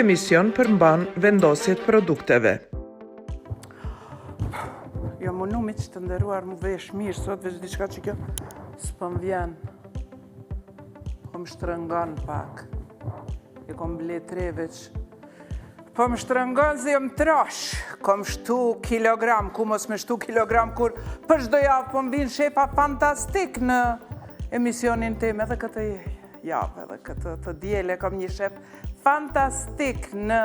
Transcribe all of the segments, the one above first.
emision përmban vendosjet produkteve. Jo, më numit që të nderuar më vesh mirë, sot veç diçka që kjo s'pëm vjen. Po më shtrëngon pak. E kom ble 3 veç. Po më shtrëngon se jom trash. Kom shtu kilogram, ku mos me shtu kilogram kur për çdo javë po më vinë shefa fantastik në emisionin tim, edhe këtë javë, edhe këtë të diele kom një shef fantastik në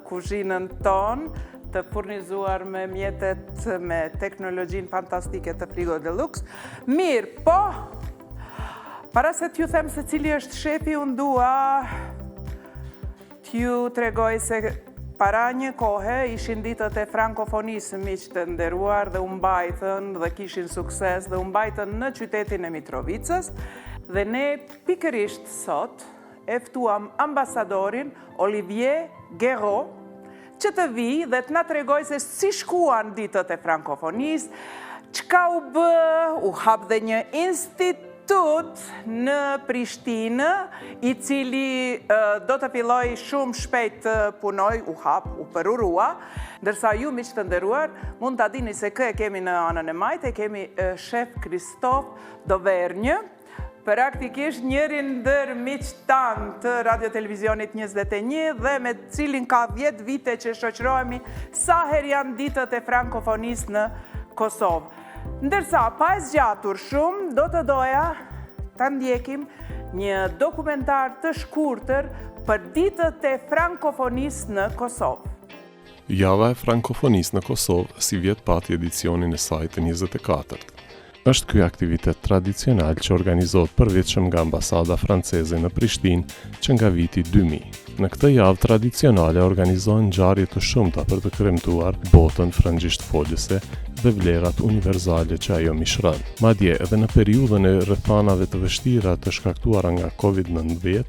kuzhinën tonë, të furnizuar me mjetet me teknologjinë fantastike të Frigo Deluxe. Mirë, po, para se t'ju them se cili është shefi, unë dua t'ju tregoj se para një kohe ishin ditët e frankofonisë, miq të nderuar, dhe u mbajtën dhe kishin sukses dhe u mbajtën në qytetin e Mitrovicës, dhe ne pikërisht sot e ftuam ambasadorin Olivier Guéraud, që të vi dhe të na tregoj se si shkuan ditët e frankofonisë, çka u bë, u hap dhe një institut në Prishtinë, i cili do të filloj shumë shpejt të punoj, u hap, u përurua, ndërsa ju miq të nderuar, mund ta dini se kë e kemi në anën e majtë, e kemi shef Kristof Dovernjë, praktikisht njërin ndër miq tan të Radio Televizionit 21 dhe me cilin ka 10 vite që shoqërohemi sa herë janë ditët e frankofonisë në Kosovë. Ndërsa, pa e zgjatur shumë, do të doja ta ndjekim një dokumentar të shkurtër për ditët e frankofonisë në Kosovë. Java e frankofonisë në Kosovë si vjet pati edicionin e saj të 24. Është ky aktivitet tradicional që organizohet përveçëm nga ambasada franceze në Prishtinë që nga viti 2000. Në këtë javë tradicionale organizohen ngjarje të shumta për të kremtuar botën frangjish-folëse dhe vlerat univerzale që ajo mishron. Madje edhe në periudhën e rrethanave të vështira të shkaktuara nga COVID-19,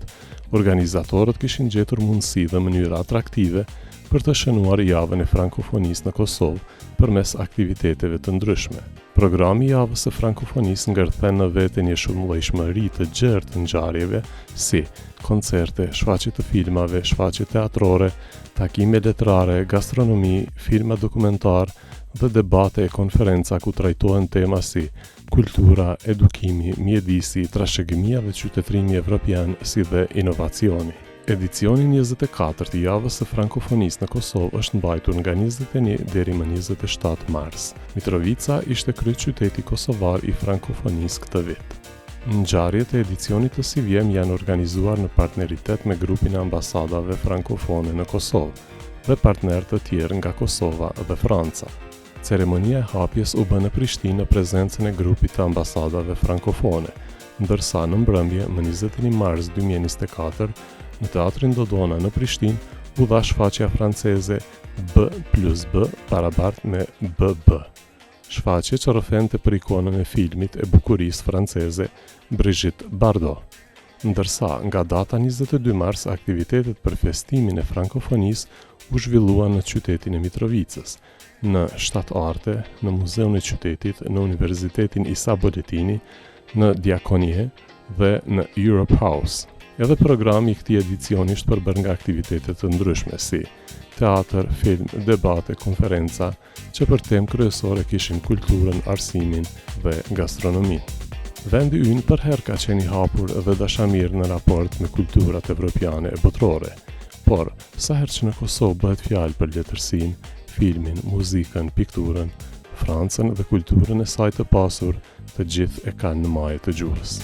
organizatorët kishin gjetur mundësi dhe mënyra atraktive për të shënuar javën e frankofonisë në Kosovë përmes aktiviteteve të ndryshme. Programi i javës së frankofonisë ngërthen në vete një shumëllojshmëri të gjerë të ngjarjeve, si koncerte, shfaqje të filmave, shfaqje teatrore, takime letrare, gastronomi, filma dokumentar dhe debate e konferenca ku trajtohen tema si kultura, edukimi, mjedisi, trashëgimia dhe qytetërimi evropian si dhe inovacioni. Edicioni 24 i javës së frankofonisë në Kosovë është mbajtur nga 21 deri më 27 mars. Mitrovica ishte kryeqyteti kosovar i frankofonisë këtë vit. Ngjarjet e edicionit të Sivjem janë organizuar në partneritet me grupin e ambasadave frankofone në Kosovë dhe partnerë të tjerë nga Kosova dhe Franca. Ceremonia e hapjes u bë në Prishtinë në prezencën e grupit të ambasadave frankofone, ndërsa në mbrëmje më 21 mars 2024 në Teatrin Dodona në Prishtinë u dha shfaqja franceze B+B barabart me BB. Shfaqje që rrëfente për ikonën e filmit e bukurisë franceze Brigitte Bardot. Ndërsa nga data 22 mars aktivitetet për festimin e frankofonisë u zhvilluan në qytetin e Mitrovicës, në Shtat Arte, në Muzeun e Qytetit, në Universitetin Isa Boletini, në Diakonie dhe në Europe House. Edhe programi i këtij edicioni është përbërë nga aktivitetet të ndryshme si teatr, film, debate, konferenca, që për temë kryesore kishin kulturën, arsimin dhe gastronominë. Vendi ynë për herë ka qenë i hapur dhe dashamirë në raport me kulturat evropiane e botërore, por sa herë që në Kosovë bëhet fjalë për letërsinë, filmin, muzikën, pikturën, Francën dhe kulturën e saj të pasur, të gjithë e kanë në majë të gjuhës.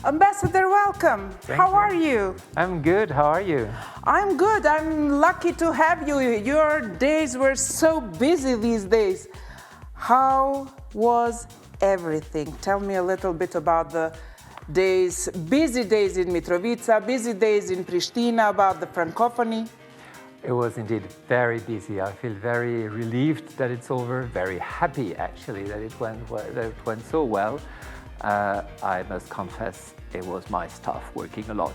Ambassador, welcome. How are you? I'm good. How are you? I'm good. I'm lucky to have you. Your days were so busy these days. How was everything? Tell me a little bit about the days, busy days in Mitrovica, busy days in Pristina, about the Francophonie. It was indeed very busy. I feel very relieved that it's over, very happy actually that it went so well. I must confess, it was my staff working a lot.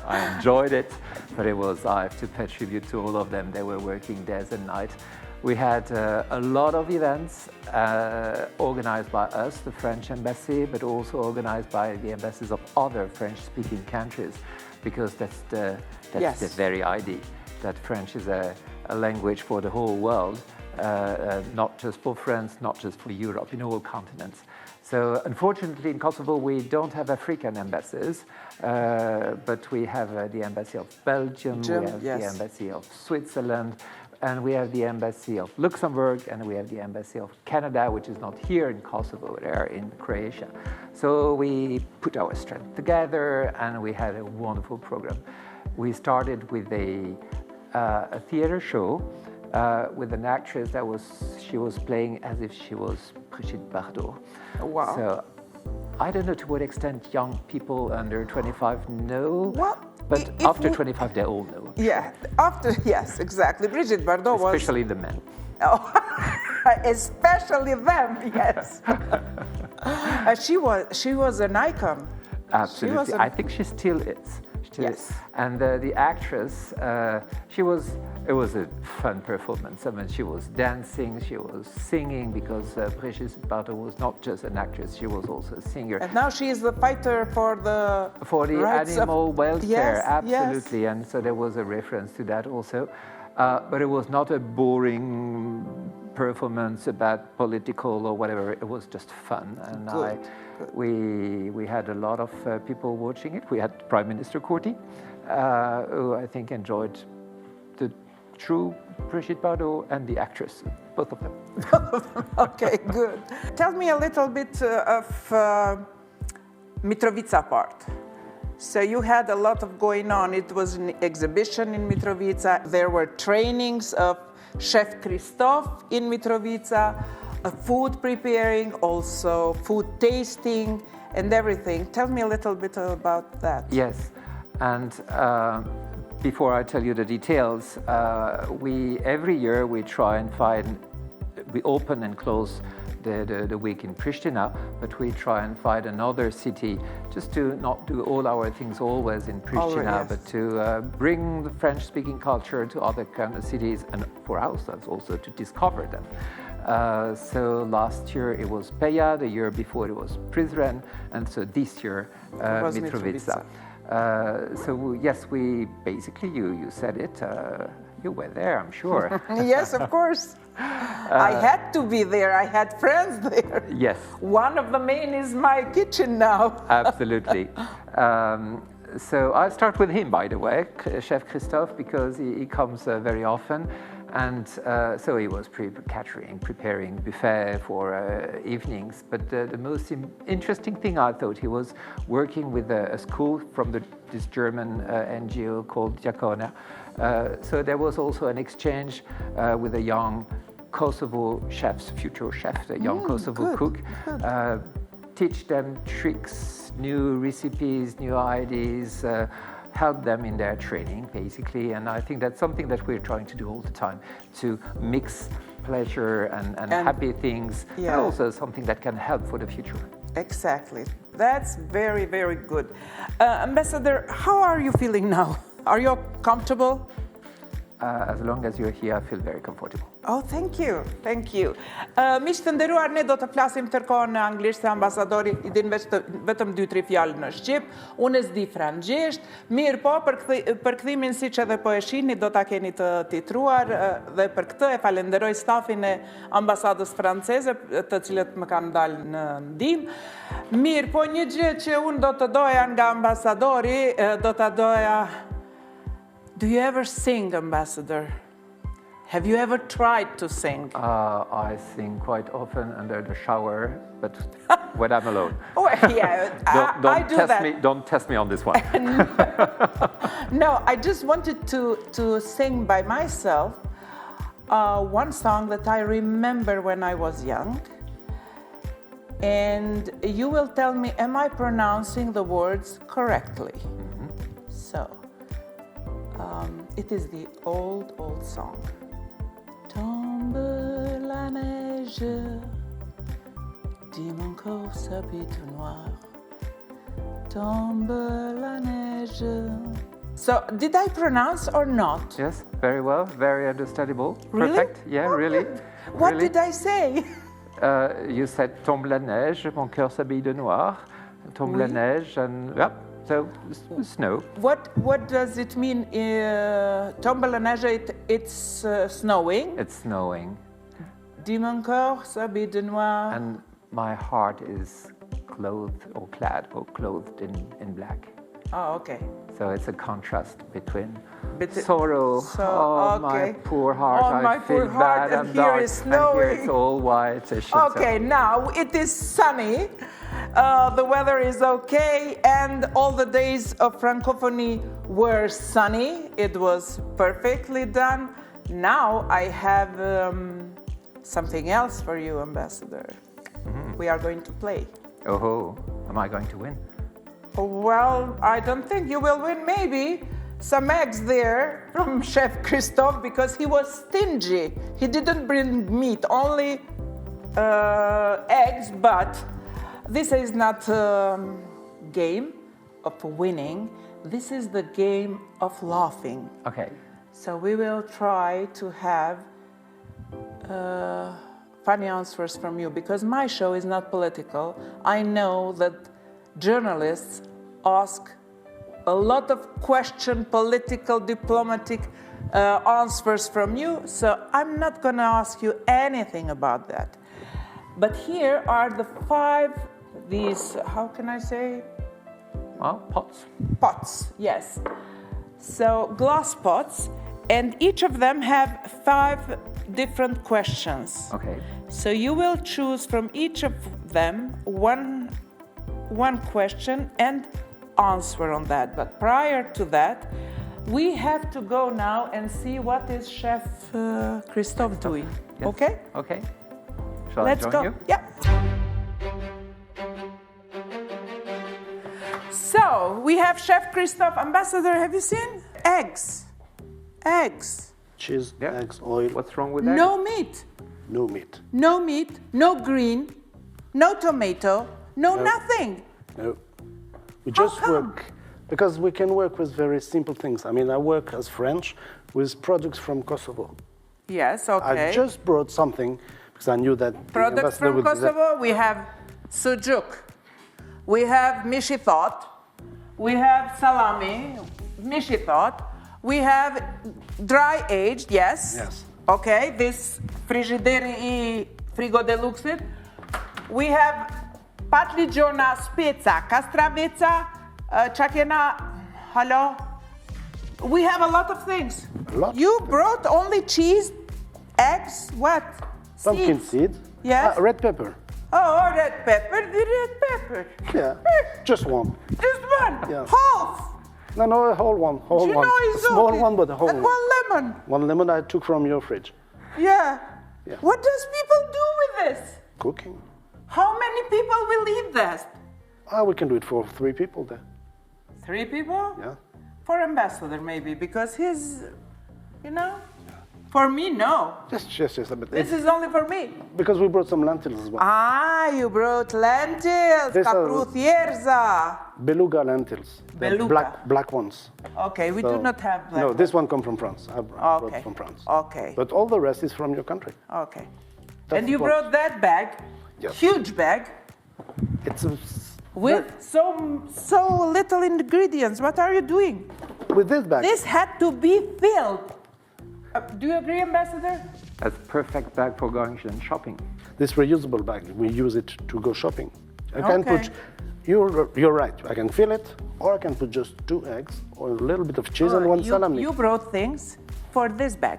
I enjoyed it, but I have to pay tribute to all of them. They were working days and nights. We had a lot of events organized by us, the French embassy, but also organized by the embassies of other French-speaking countries, because that's the very idea, that French is a language for the whole world, not just for France, not just for Europe, in all continents. So unfortunately in Kosovo we don't have African embassies, but we have the embassy of Belgium, we have the embassy of Switzerland, and we have the embassy of Luxembourg, and we have the embassy of Canada, which is not here in Kosovo, they're in Croatia. So we put our strength together and we had a wonderful program. We started with a theater show with an actress she was playing as if she was Brigitte Bardot. Wow. So I don't know to what extent young people under 25 know, Well, but after 25 they all know. Yeah, yes, exactly. Brigitte Bardot was... Especially the men. Oh, especially them, yes. She was an icon. Absolutely. I think she still is. Yes. And the actress, it was a fun performance. I mean, she was dancing, she was singing, because Brigitte Bardot was not just an actress, she was also a singer. And now she is the fighter for the animal welfare, yes, absolutely. Yes. And so there was a reference to that also. But it was not a boring performance about political or whatever. It was just fun, and we had a lot of people watching it. We had Prime Minister Kurtiqe, who I think enjoyed the true Brigitte Bardot and the actress, both of them. Okay, good. Tell me a little bit of Mitrovica part. So you had a lot of going on. It was an exhibition in Mitrovica. There were trainings of Chef Christophe in Mitrovica, food preparing, also food tasting and everything. Tell me a little bit about that. Yes, and before I tell you the details, every year we try and we open and close the week in Pristina, but we try and find another city just to not do all our things always in Pristina, but to bring the French-speaking culture to other kind of cities, and for ourselves also to discover them. So last year it was Peja, the year before it was Prizren, and so this year Mitrovica. So yes, we basically, you said it, you were there, I'm sure. Yes, of course. I had to be there. I had friends there. Yes. One of the main is my kitchen now. Absolutely. So I'll start with him, by the way, Chef Christophe, because he comes very often. And so he was preparing buffet for evenings. But the most interesting thing I thought, he was working with a school from this German NGO called Diakonia. So there was also an exchange with a young Kosovo chefs, future chef, a young Kosovo cook. Teach them tricks, new recipes, new ideas, help them in their training, basically. And I think that's something that we're trying to do all the time, to mix pleasure and happy things, and also something that can help for the future. Exactly. That's very, very good. Ambassador, how are you feeling now? Are you comfortable? As long as you're here, I feel very comfortable. Oh, thank you. Thank you. Miq të nderuar, ne do të flasim tërkohën në anglisht, se ambasadori I din vetëm 2-3 fjalë në shqip, unë s'di franglisht. Mirë po, për kthimin siç edhe po e shihni, do ta keni të titruar, dhe për këtë e falenderoj stafin e ambasadës franceze, të cilët më kanë dalë në ndihmë. Mirë po, një gjë që unë do të doja nga ambasadori, do ta doja. Do you ever sing, Ambassador? Have you ever tried to sing? I sing quite often under the shower, but when I'm alone. Oh, yeah, I do that. Don't test me on this one. No, I just wanted to sing by myself one song that I remember when I was young. And you will tell me, am I pronouncing the words correctly? Mm-hmm. So, it is the old song. Tombe la neige, Dis mon corps s'habille tout noir, tombe la neige. So, did I pronounce or not? Yes, very well, very understandable. Really? Perfect. Yeah, really. What really. did I say? You said tombe la neige, mon cœur s'habille de noir. Tombe la neige, and yeah, so snow. What does it mean? Tombe la neige, it's snowing. It's snowing. Dis mon corps s'habille de noir. And my heart is clothed or clad or clothed in black. Oh, okay. So it's a contrast between But sorrow. Oh, my poor heart! Oh, my I feel poor heart, bad. and I'm here dark, is and here snowing. it's all white. Okay, now it is sunny. The weather is okay, and all the days of Francophonie were sunny. It was perfectly done. Now I have something else for you, Ambassador. We are going to play. Oh, am I going to win? Well, I don't think you will win. Maybe some eggs there from Chef Christophe because he was stingy. He didn't bring meat, only eggs. But this is not a game of winning. This is the game of laughing. Okay. So we will try to have funny answers from you because my show is not political. I know that journalists ask a lot of political, diplomatic answers from you, so I'm not going to ask you anything about that. But here are the these, how can I say? Well, pots. Pots, yes. So glass pots, and each of them have 5 different questions. Okay. So you will choose from each of them one question and answer on that. But prior to that, we have to go now and see what is Chef Christophe doing. Yes. Okay? Okay. Shall Let's I join go. you? Yeah. So we have Chef Christophe. Ambassador, have you seen? Eggs. Cheese, Yeah. eggs, oil, What's wrong with that? No meat. no meat. No meat, no green, no tomato, no nothing. No. We just come? work because we can work with very simple things. I mean, I work as French with products from Kosovo. Yes, okay. I just brought something because I knew that the Products ambassador from would do that. Kosovo, we have sucuk, we have mishitot, we have salami, mishitot, we have dry aged, yes. Yes. Okay, this frigidaire i frigo deluxe. We have patliđona speca, kastravica, čakena, hello. We have a lot of things. A lot. You brought only cheese, eggs, what? Pumpkin Seeds. seed. Yes. Red pepper. Oh, red pepper, the red pepper. Yeah. Just one. Just one, Yeah. half. No, a whole one. Whole You one. know A it's small okay. one, but a whole And one. one lemon. One lemon I took from your fridge. Yeah. Yeah. What does people do with this? Cooking. How many people will eat that? We can do it for 3 people there. 3 people? Yeah. For Ambassador, maybe, because he's, you know. For me, no. Just a bit. This is only for me. Because we brought some lentils as well. Ah, you brought lentils, These are- caprutierza. Beluga lentils. The Beluga. Black ones. Okay, we do So- not have black. No, this one comes from France. I brought Okay. from France. Okay. But all the rest is from your country. Okay. That's And you what- brought that bag, Yes. huge bag, It's with so little ingredients. What are you doing? with this bag. This had to be filled. Do you agree, Ambassador? That's perfect bag for going shopping. This reusable bag, we use it to go shopping. I can Okay. put. You're right. I can fill it, or I can put just 2 eggs, or a little bit of cheese and 1 salami. You brought things for this bag.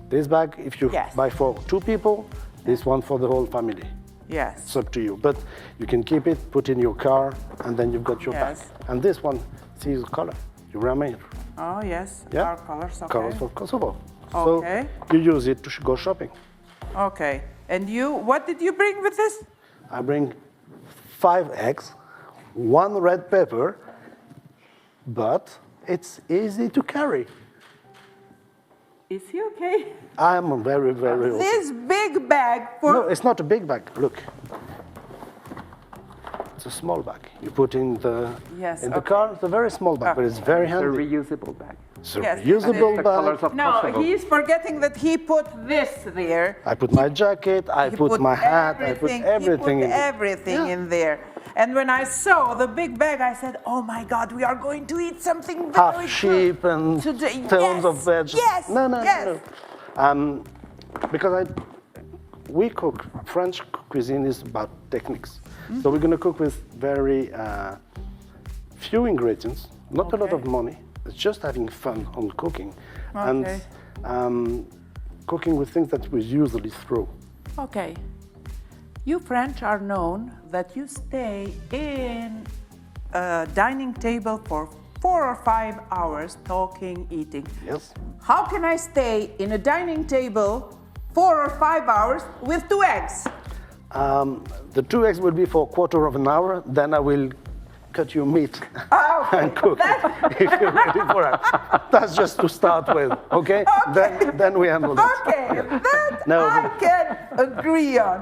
This bag, if you Yes. buy for 2 people, this one for the whole family. Yes. It's up to you. But you can keep it, put in your car, and then you've got your Yes. bag. And this one, see the color. You remember? Oh, yes. Yeah. Our colors, okay. Colors for Kosovo. Okay. So you use it to go shopping. Okay. And you, what did you bring with this? I bring 5 eggs, 1 red pepper, but it's easy to carry. Is he okay? I'm very, very old. This big bag for... No, it's not a big bag. Look, It's a small bag. You put in the Yes, in the okay. car. It's a very small bag, but it's very It's a handy. reusable bag. It's a Yes, reusable The bag. colors of No, Kosovo. he's forgetting that he put this there. I put my jacket. I He put my hat. I put everything- everything he in put it. everything Yeah. in there. And when I saw the big bag, I said, "Oh my God, we are going to eat something very Half good sheep and today." tons Yes, of vegetables. Yes, No. yes. Because we cook. French cuisine is about techniques. So we're gonna cook with very few ingredients, not a lot of Okay. money. It's just having fun on cooking, Okay. and cooking with things that we usually throw. Okay. You French are known that you stay in a dining table for 4 or 5 hours talking, eating. Yes. How can I stay in a dining table 4 or 5 hours with 2 eggs? The 2 eggs will be for a quarter of an hour. Then I will cut your meat Okay. and cook if you're ready for it. That's just to start with, okay? Then we handle that. Okay, that No, I but- can agree on.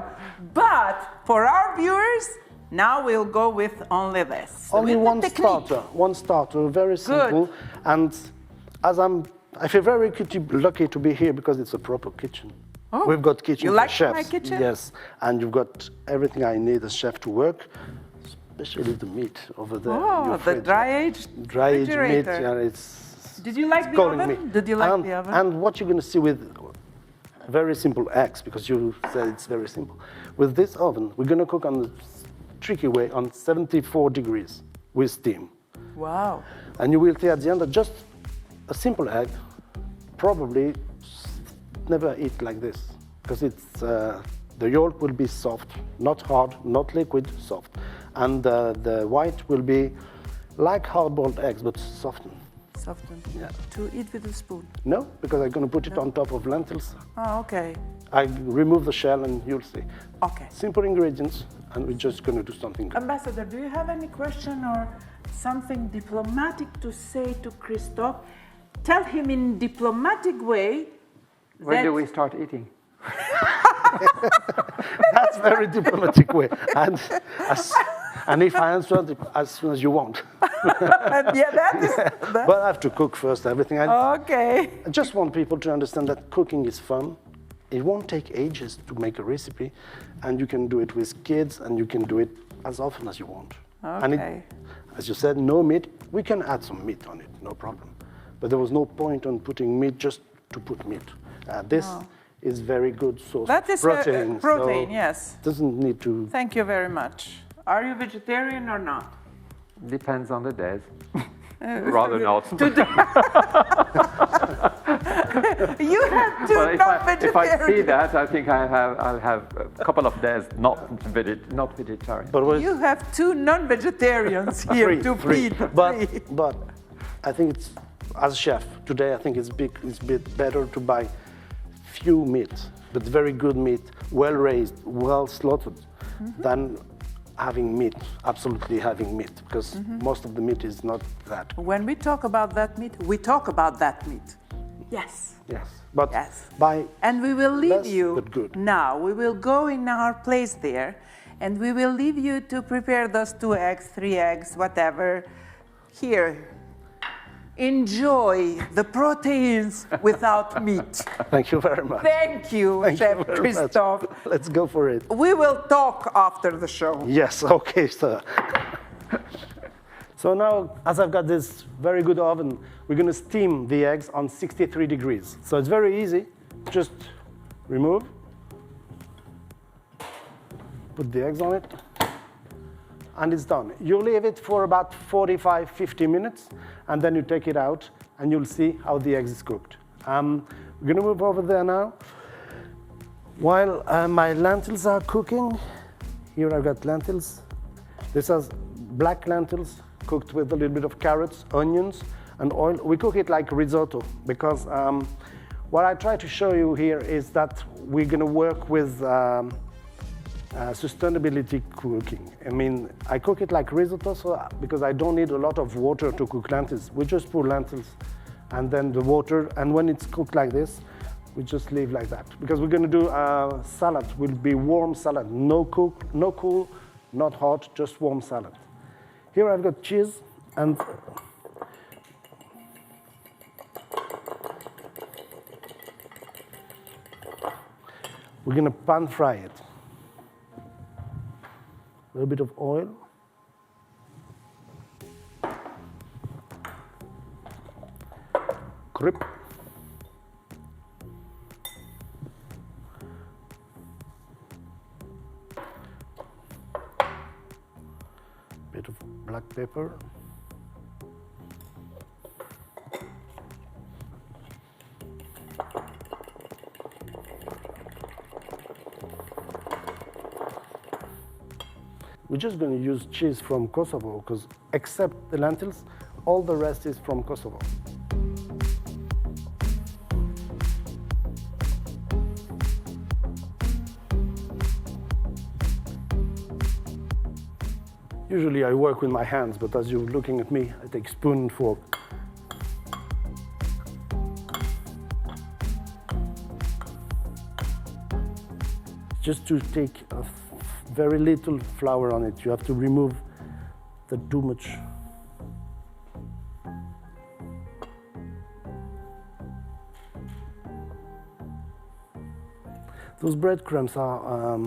But for our viewers, now we'll go with only this. Only with the one technique. starter, very simple. And I feel very lucky to be here because it's a proper kitchen. Oh, We've got kitchen you for like chefs. my kitchen? Yes, and you've got everything I need as chef to work, especially the meat over there. in Oh, your the fridge. dry-aged Dry-aged meat. refrigerator. Yeah, it's Did you like the calling oven? me. Did you like and, the oven? And what you're going to see with very simple eggs, because you said it's very simple. With this oven, we're going to cook on the tricky way on 74 degrees with steam. Wow. And you will see at the end that just a simple egg probably never eat like this, because it's the yolk will be soft, not hard, not liquid, soft, and the white will be like hard-boiled eggs but softened. Softened. Yeah. To eat with a spoon. No, because I'm going to put it on top of lentils. Oh, okay. I remove the shell and you'll see. Okay. Simple ingredients, and we're just going to do something good. Ambassador, do you have any question or something diplomatic to say to Christophe? Tell him in diplomatic way. When that- do we start eating? That's very diplomatic way. And if I answer as soon as you want. Yeah, that is. But I have to cook first, everything. Okay. I just want people to understand that cooking is fun. It won't take ages to make a recipe, and you can do it with kids, and you can do it as often as you want. And Okay. as you said, no meat. We can add some meat on it, no problem. But there was no point on putting meat just to put meat. This is very good source That of is protein. protein, so yes. Doesn't need to. Thank you very much. Are you vegetarian or not? Depends on the days. Rather not. You have two But if non-vegetarians. I see that, I think I'll have a couple of days not vegetarian. But what You have two non-vegetarians here to Three. feed. But I think it's, as a chef today, I think it's a bit better to buy few meat, but very good meat, well raised, well slaughtered, than having meat, absolutely having meat, because most of the meat is not that good. When we talk about that meat, we talk about that meat. Yes. Yes, but Yes. by And we will leave Less, you but good. now. We will go in our place there, and we will leave you to prepare those 2 eggs, 3 eggs, whatever. Here, enjoy the proteins without meat. thank you very much. Thank you, Thank Chef you very Christophe. much. Let's go for it. We will talk after the show. Yes, okay, sir. So now, as I've got this very good oven, we're going to steam the eggs on 63 degrees. So it's very easy. Just remove, put the eggs on it, and it's done. You leave it for about 45, 50 minutes, and then you take it out, and you'll see how the eggs is cooked. We're going to move over there now. While my lentils are cooking, here I've got lentils. This is black lentils cooked with a little bit of carrots, onions, and oil. We cook it like risotto because what I try to show you here is that we're going to work with sustainability cooking. I mean, I cook it like risotto because I don't need a lot of water to cook lentils. We just put lentils and then the water, and when it's cooked like this, we just leave like that. Because we're going to do a salad, will be warm salad, no cool, not hot, just warm salad. Here I've got cheese, and we're going to pan fry it. A little bit of oil. Grip. Bit of black pepper. We're just going to use cheese from Kosovo because except the lentils, all the rest is from Kosovo. Usually I work with my hands, but as you're looking at me, I take spoon and fork. Just to take a very little flour on it. You have to remove the too much. Those breadcrumbs are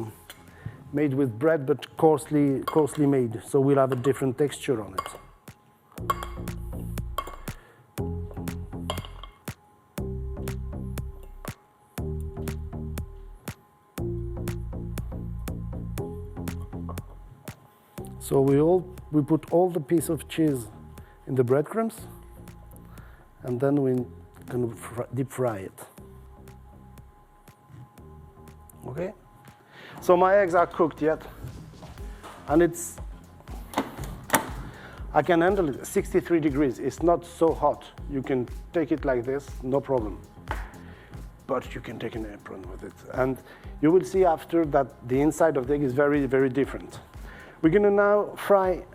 made with bread, but coarsely made, so we'll have a different texture on it. So we put all the piece of cheese in the breadcrumbs, and then we can deep fry it. Okay? So my eggs are cooked yet, and I can handle it 63 degrees. It's not so hot. You can take it like this, no problem. But you can take an apron with it. And you will see after that the inside of the egg is very, very different. We're going to now fry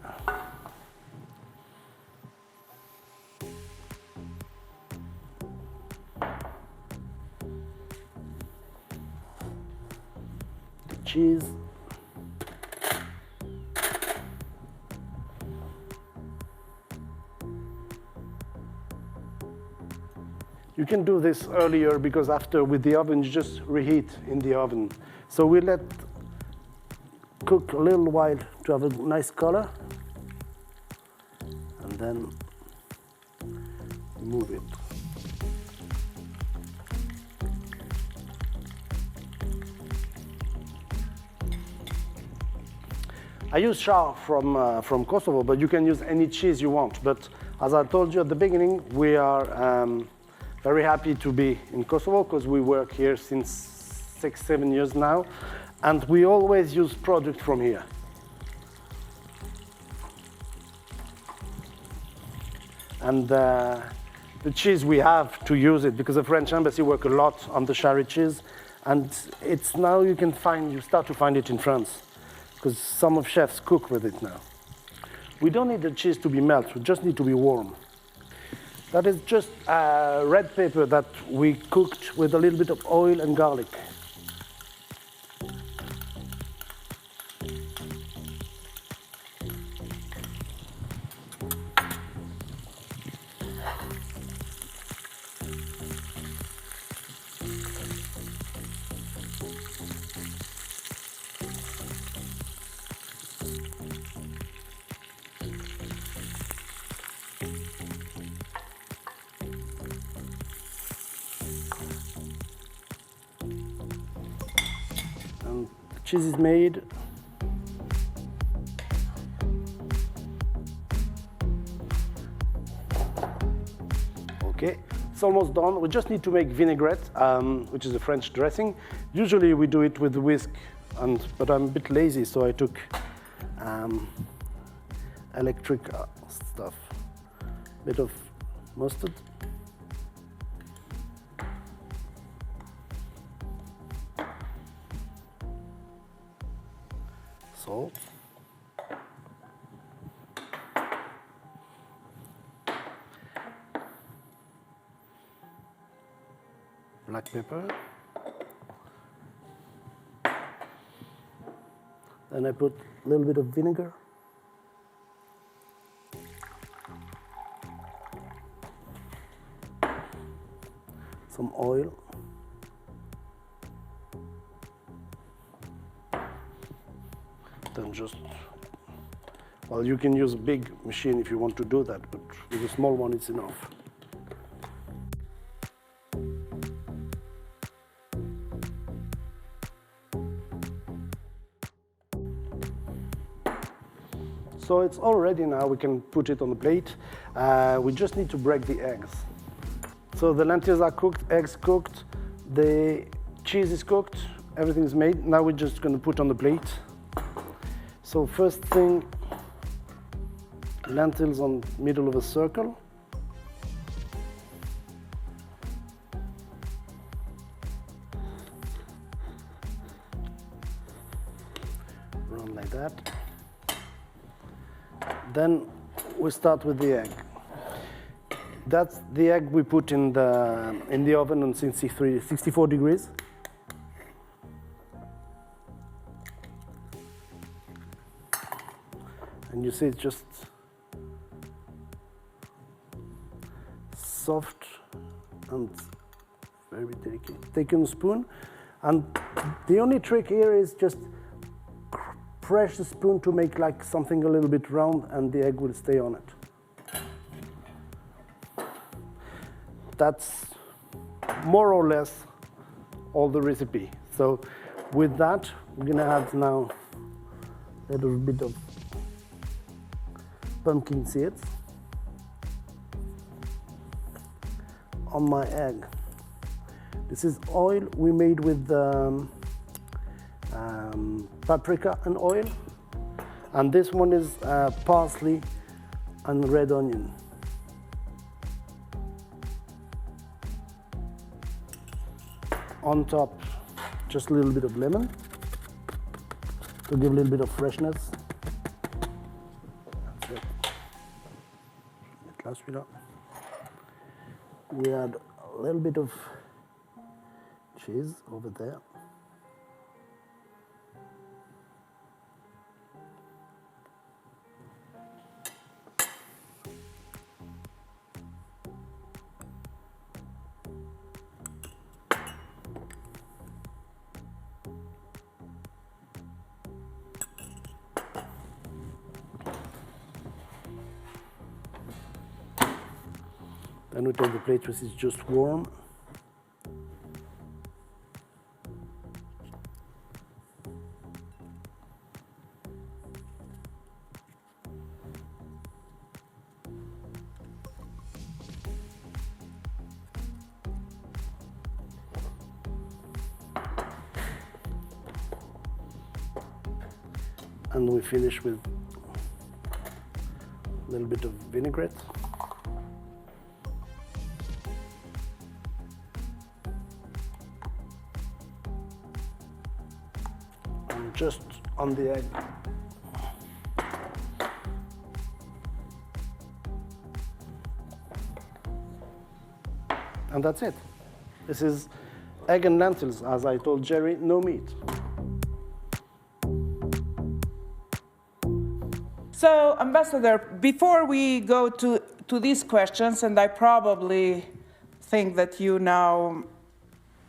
the cheese. You can do this earlier because after with the oven you just reheat in the oven. So we let cook a little while to have a nice color, and then move it. I use char from Kosovo, but you can use any cheese you want. But as I told you at the beginning, we are very happy to be in Kosovo because we work here since 6-7 years now. And we always use product from here. And the cheese we have to use it because the French embassy work a lot on the Shari cheese, and it's now you start to find it in France because some of chefs cook with it now. We don't need the cheese to be melted; we just need to be warm. That is just red pepper that we cooked with a little bit of oil and garlic. And the cheese is made. Okay, it's almost done. We just need to make vinaigrette, which is a French dressing. Usually we do it with the whisk, but I'm a bit lazy, so I took electric stuff. Bit of mustard. Salt. Black pepper. Then I put a little bit of vinegar. Some oil. Then just, well, you can use a big machine if you want to do that, but with a small one it's enough. So it's all ready now, we can put it on the plate. We just need to break the eggs. So the lentils are cooked, eggs cooked, the cheese is cooked, everything is made. Now we're just going to put on the plate. So first thing, lentils on middle of a circle. Run like that. Then we start with the egg. That's the egg we put in the oven on 64 degrees. And you see it's just soft and very delicate. Take a spoon, and the only trick here is just press the spoon to make like something a little bit round, and the egg will stay on it. That's more or less all the recipe. So with that, we're gonna add now a little bit of pumpkin seeds on my egg. This is oil we made with paprika and oil, and this one is parsley and red onion. On top, just a little bit of lemon to give a little bit of freshness. That's it. Là, celui-là. We add a little bit of cheese over there. Then we take the plate which is just warm. And we finish with a little bit of vinaigrette. Just on the egg. And that's it. This is egg and lentils, as I told Jerry, no meat. So, Ambassador, before we go to these questions, and I probably think that you now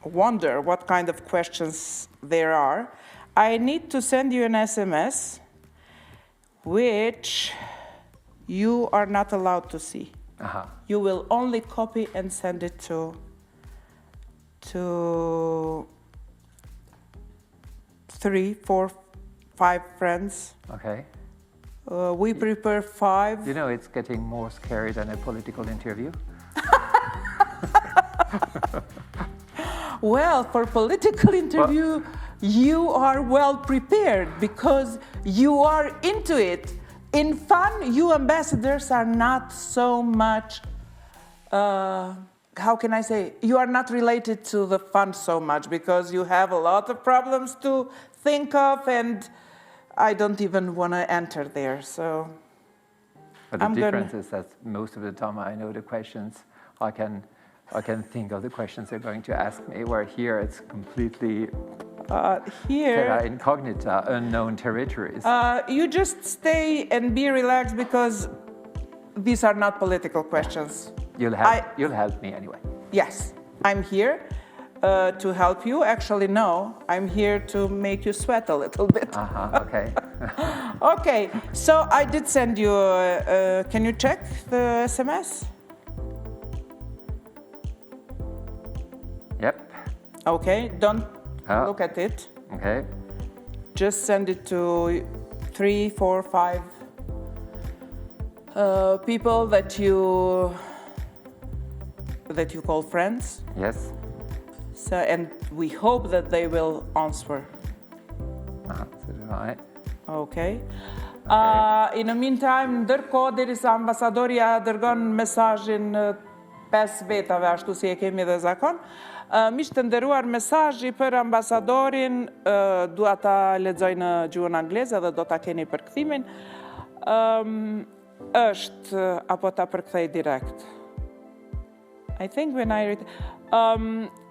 wonder what kind of questions there are, I need to send you an SMS which you are not allowed to see. Uh-huh. You will only copy and send it to 3, 4, 5 friends. Okay. We prepare 5. You know, it's getting more scary than a political interview. Well, for political interview, you are well prepared because you are into it. In fun, you ambassadors are not so much, how can I say, you are not related to the fun so much because you have a lot of problems to think of, and I don't even want to enter there, so. But the difference is that most of the time I know the questions, I can think of the questions they're going to ask me, where here it's completely Here, Terra incognita, unknown territories. you just stay and be relaxed because these are not political questions. You'll help me anyway. Yes, I'm here to help you. Actually, no, I'm here to make you sweat a little bit. Okay. Okay, so I did send you, can you check the SMS? Yep. Okay, don't look at it. Okay. Just send it to 3, 4, 5 people that you call friends. Yes. So, and we hope that they will answer. So do I. Okay. In the meantime, ndërkohë derisa ambasadori ja dërgon mesazhin 5 vetave ashtu si e kemi dhe zakon. Miq të nderuar, mesazhi për ambasadorin dua ta lexoj në gjuhën angleze dhe do ta keni përkthimin. Është apo ta përkthej direkt? I think when I read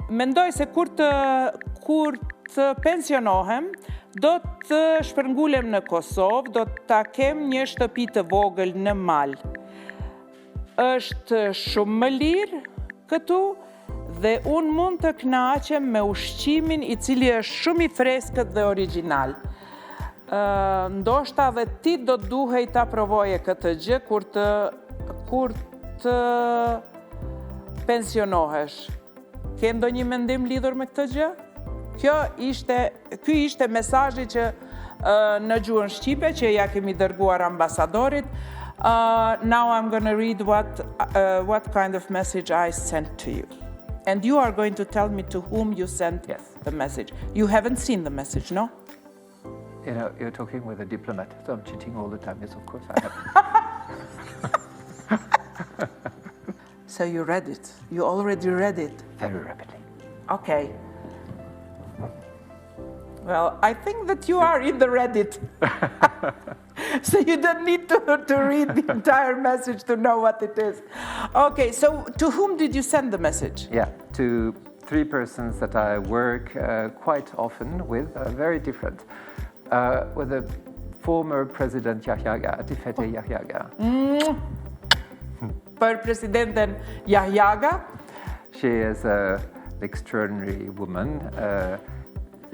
mendoj se kur të pensionohem, do të shpërngulem në Kosovë, do ta kem një shtëpi të vogël në mal. Është shumë më lirë këtu dhe unë mund të kënaqem me ushqimin i cili është shumë i freskët dhe origjinal. Ndoshta dhe ti do duhej ta provoje këtë gjë kur të pensionohesh. Ke ndonjë mendim lidhur me këtë gjë? Ky ishte mesazhi që në gjuhën shqipe që ja kemi dërguar ambasadorit. Now I'm going to read what kind of message I sent to you. And you are going to tell me to whom you sent the message. You haven't seen the message, no? You know, you're talking with a diplomat, so I'm cheating all the time. Yes, of course I have. So you read it. You already read it. Very rapidly. Okay. Well, I think that you are in the Reddit. So you don't need to read the entire message to know what it is. Okay, so to whom did you send the message? Yeah, to 3 persons that I work quite often with, very different. With the former President Yahyaga, Tifete Yahyaga. Per Presidenten Yahyaga. She is an extraordinary woman.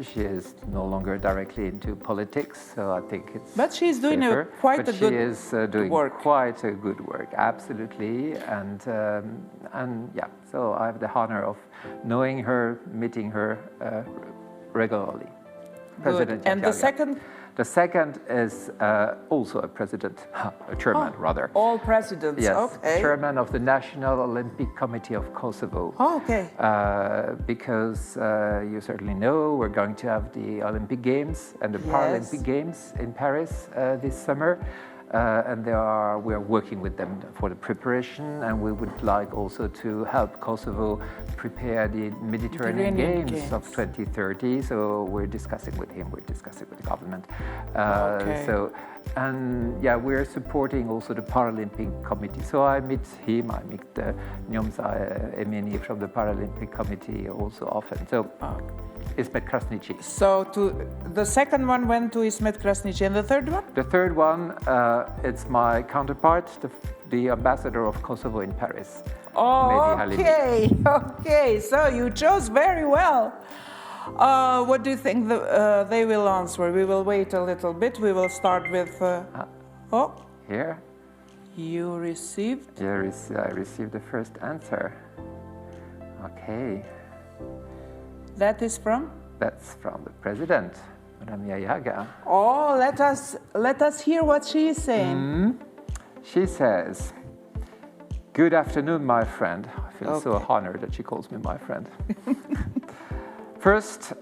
She is no longer directly into politics, so I think it's But she's doing safer. quite a good She is doing work. quite a good work, absolutely. And yeah, so I have the honor of knowing her, meeting her regularly. President And the Yahyaga. second? The second is also a president, a chairman rather. All presidents, Yes, okay. chairman of the National Olympic Committee of Kosovo. Oh, okay. Because you certainly know we're going to have the Olympic Games and the Paralympic Games in Paris this summer. And we are working with them for the preparation, and we would like also to help Kosovo prepare the Mediterranean Games of 2030. So we're discussing with him, we're discussing with the government. Okay. So, and yeah, we're supporting also the Paralympic Committee. So I meet him, I meet Njomza Emeni from the Paralympic Committee also often. So Ismet Krasniqi. So the second one went to Ismet Krasniqi, and the third one? The third one, it's my counterpart, the ambassador of Kosovo in Paris. Oh, Mehdi Halimi. okay. So you chose very well. What do you think they will answer? We will wait a little bit. We will start with. Here. You received. Here I received the first answer. Okay. That is from. That's from the president, Madame Yahyaga. Oh, let us hear what she is saying. She says, "Good afternoon, my friend." I feel so honored that she calls me my friend. First,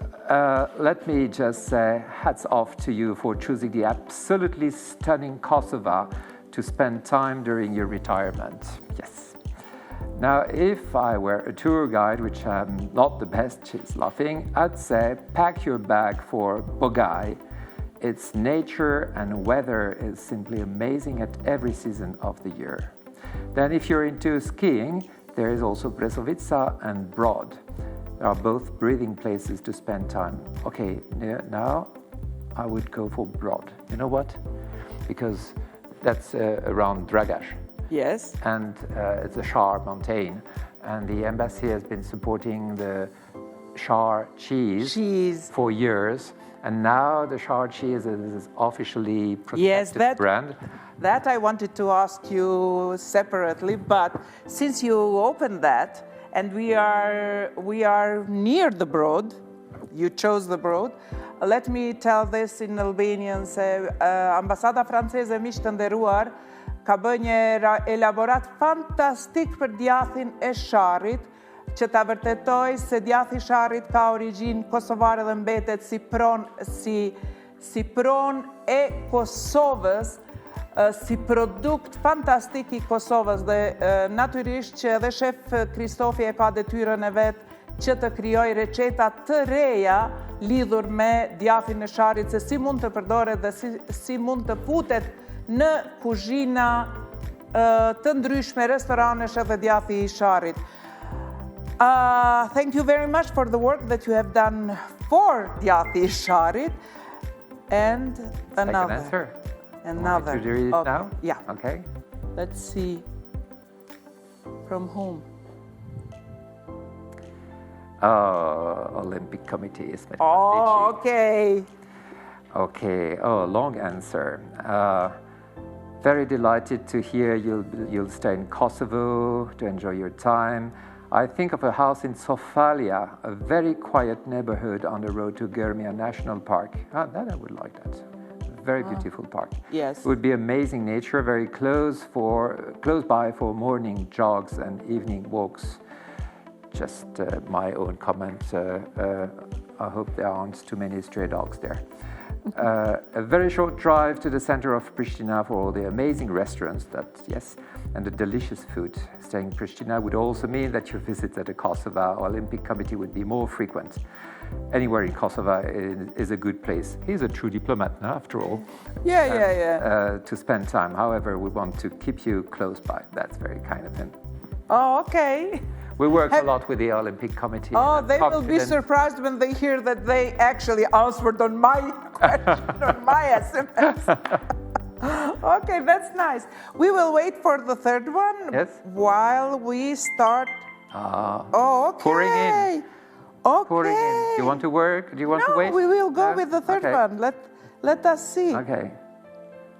let me just say hats off to you for choosing the absolutely stunning Kosovo to spend time during your retirement. Yes. Now, if I were a tour guide, which I'm not the best, she's laughing, I'd say pack your bag for Bogaj. Its nature and weather is simply amazing at every season of the year. Then if you're into skiing, there is also Brezovica and Brod. They are both breathing places to spend time. Okay, now I would go for Brod. You know what? Because that's around Dragaš. Yes. And it's a Char mountain. And the embassy has been supporting the Char cheese for years. And now the Char cheese is officially protected brand. That I wanted to ask you separately, but since you opened that, and we are near the Brod, you chose the Brod. Let me tell this in Albanian, se ambasada franceze miq të nderuar ka bërë një elaborat fantastik për djathin e Charrit, që ta vërtetoj se djathi i Charrit ka origjinë kosovare dhe mbetet si pronë e Kosovës, si produkt fantastik i Kosovës dhe natyrisht që edhe shef Kristofi e ka detyrën e vet që të krijoj receta të reja lidhur me djathin e Charrit, se si mund të përdoret dhe si mund të futet në kuzhina të ndryshme, restoranesh edhe djathi i Charrit. Thank you very much for the work that you have done for djathi i Charrit. And another. Answer. Another. Want me to read it now? Yeah. Okay. Let's see. From whom? Olympic Committee is Oh, okay. Okay. Oh, long answer. Very delighted to hear you'll stay in Kosovo to enjoy your time. I think of a house in Sofalia, a very quiet neighborhood on the road to Germia National Park. That I would like that. Very beautiful park. Yes. It would be amazing nature, very close by for morning jogs and evening walks. Just my own comment. I hope there aren't too many stray dogs there. A very short drive to the center of Pristina for all the amazing restaurants and the delicious food. Staying in Pristina would also mean that your visits at the Kosovo Olympic Committee would be more frequent. Anywhere in Kosovo is a good place. He's a true diplomat, after all. Yeah. To spend time. However, we want to keep you close by. That's very kind of him. Oh, okay. We work a lot with the Olympic Committee. Oh, they will be surprised when they hear that they actually answered on my question, on my SMS. Okay, that's nice. We will wait for the third one. Yes. While we start. Oh, okay. Pouring in. Okay. Pouring in. Do you want to work? Do you want to wait? No, we will go with the third one. Let us see. Okay.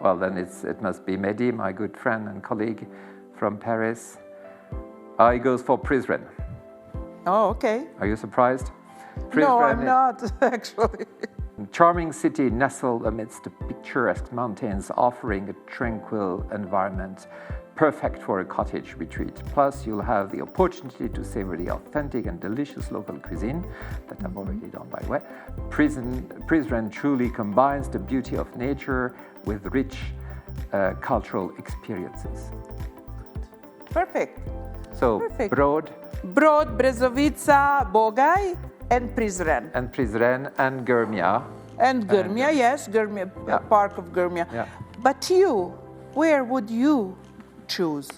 Well, then it must be Mehdi, my good friend and colleague from Paris. He goes for Prizren. Oh, okay. Are you surprised? No, I'm not, actually. Charming city nestled amidst the picturesque mountains, offering a tranquil environment, perfect for a cottage retreat. Plus, you'll have the opportunity to savor the authentic and delicious local cuisine that I've already done, by the way. Prizren truly combines the beauty of nature with rich cultural experiences. Perfect. So, Perfect. Brod, Brezovica, Bogaj, and Prizren. And Prizren and Germia. And Germia, yes, Germia, Park of Germia. Yeah. But you, where would you choose?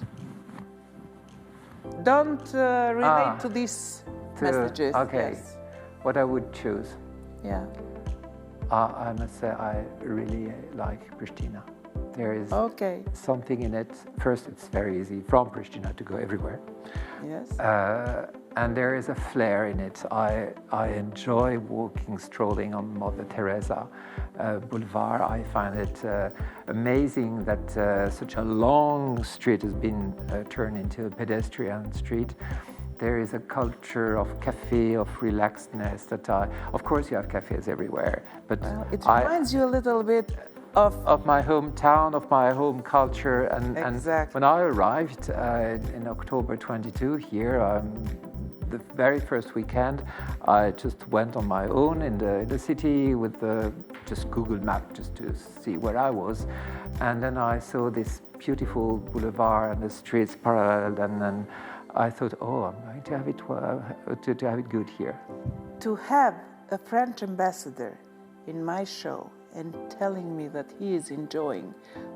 Don't relate to these messages. Okay. Yes. What I would choose? Yeah. I must say I really like Pristina. There is something in it. First, it's very easy from Pristina to go everywhere. Yes. And there is a flair in it. I enjoy strolling on Mother Teresa Boulevard. I find it amazing that such a long street has been turned into a pedestrian street. There is a culture of cafe, of relaxedness of course you have cafes everywhere, but it reminds you a little bit of my hometown, of my home culture. And when I arrived in October 22 here, the very first weekend, I just went on my own in the city with just Google Map just to see where I was. And then I saw this beautiful boulevard and the streets parallel, and then I thought, I'm going to have it good here. To have a French ambassador in my show and telling me that he is enjoying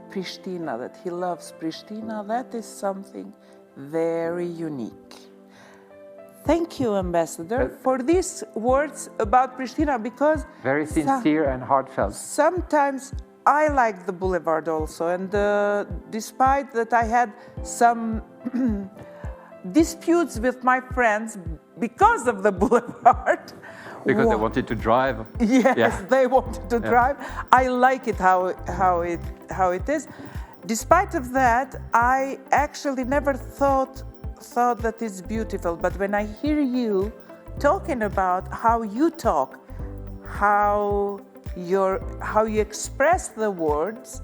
Pristina, that he loves Pristina, that is something very unique. Thank you, Ambassador, for these words about Pristina, because Very sincere and heartfelt. sometimes I like the boulevard also, and despite that I had some disputes with my friends because of the boulevard. Because they wanted to drive. Yes, Yeah. they wanted to drive. I like it how it is. Despite of that, I actually never thought that it's beautiful. But when I hear you talking about how you talk, how you express the words,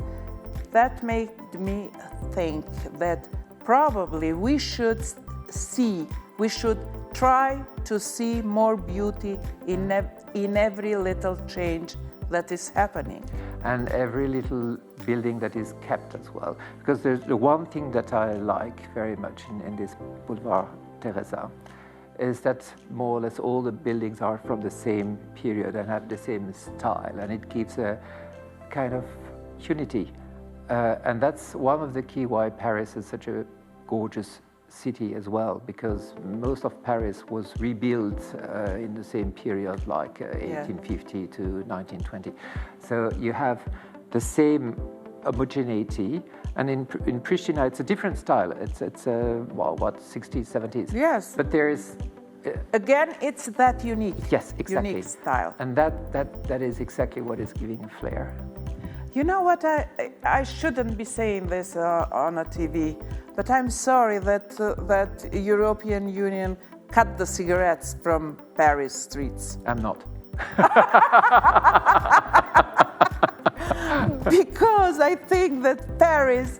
that made me think that probably we should try to see more beauty in every little change that is happening. And every little building that is kept as well. Because there's the one thing that I like very much in this Boulevard Teresa is that more or less all the buildings are from the same period and have the same style, and it gives a kind of unity. And that's one of the key why Paris is such a gorgeous city as well, because most of Paris was rebuilt in the same period, like 1850 to 1920. So you have the same homogeneity, and in Pristina it's a different style. It's 60s, 70s. Yes. But there is Again, it's that unique. yes, exactly. Unique style. And that is exactly what is giving flair. You know what? I shouldn't be saying this on a TV, but I'm sorry that European Union cut the cigarettes from Paris streets. I'm not. Because I think that Paris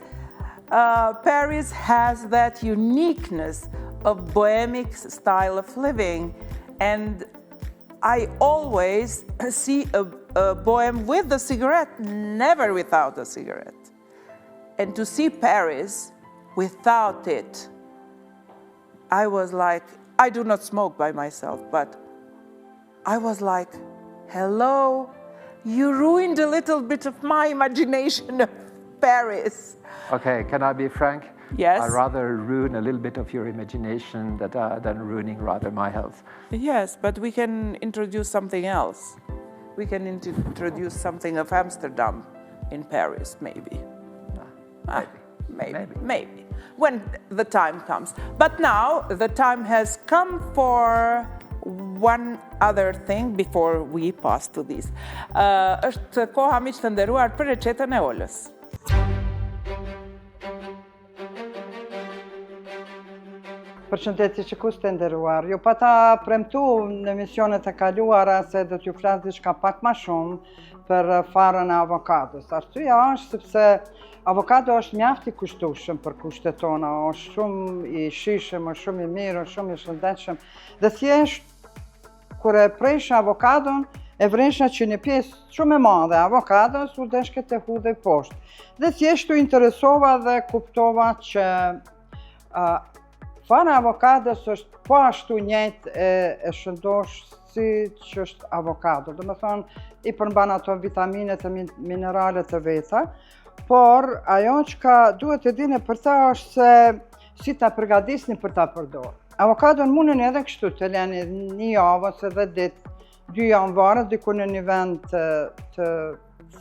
has that uniqueness of bohemic style of living, and I always see a bohem with a cigarette, never without a cigarette. And to see Paris without it, I was like, I do not smoke by myself, but I was like, hello, you ruined a little bit of my imagination of Paris. Okay, can I be frank? Yes. I'd rather ruin a little bit of your imagination than ruining rather my health. Yes, but we can introduce something else. We can introduce something of Amsterdam in Paris, maybe. Maybe. When the time comes. But now the time has come for one other thing before we pass to this. Është koha miq të nderuar për recetën e Olës. Përshëndetje shikues të nderuar. Ju pata premtu në emisionet e kaluara se do t'ju flas diçka pak më shumë për farën e avokados. Arsyeja është sepse avokado është mjaft i kushtueshëm për kushtet tona, është shumë i shijshëm, është shumë i mirë, është shumë i shëndetshëm. Dhe thjesht kur e presh avokadon, e vresha që një pjesë shumë e madhe e avokados u deshke të hudhej poshtë. Dhe thjesht u interesova dhe kuptova që fara avokados është po ashtu njëjtë e shëndosh si që është avokado. Do me thonë, i përmban ato vitaminet e mineralet e veta, por ajo që duhet të dini për ta është se si ta përgatisni për ta përdorë. Avokadon mundën edhe kështu të leni një javë ose 10 ditë, 2 javë varet diku në një vend të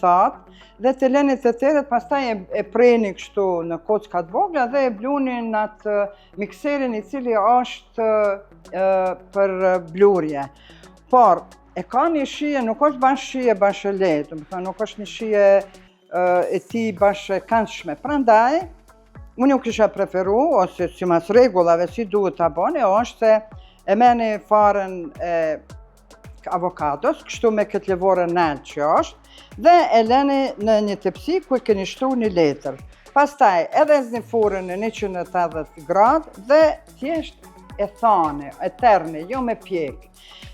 thatë, dhe të leni të tërët, pastaj e preni kështu në kocka të vogla dhe e bluni në atë mikserin i cili është për blurje. Por e ka një shije, nuk është bash shije bash e lehtë, nuk është një shije e ti bash e këndshme. Prandaj, unë ju kisha preferu, ose simas rregullave si duhet ta bëni, është se e merrni farën e avokados, kështu me këtë lëvorë naltë që është, dhe e lëni në një tepsi ku e keni shtruar një letër. Pastaj edhe zni furrën në 180 gradë dhe thjesht e thani, e terni, jo me pjek.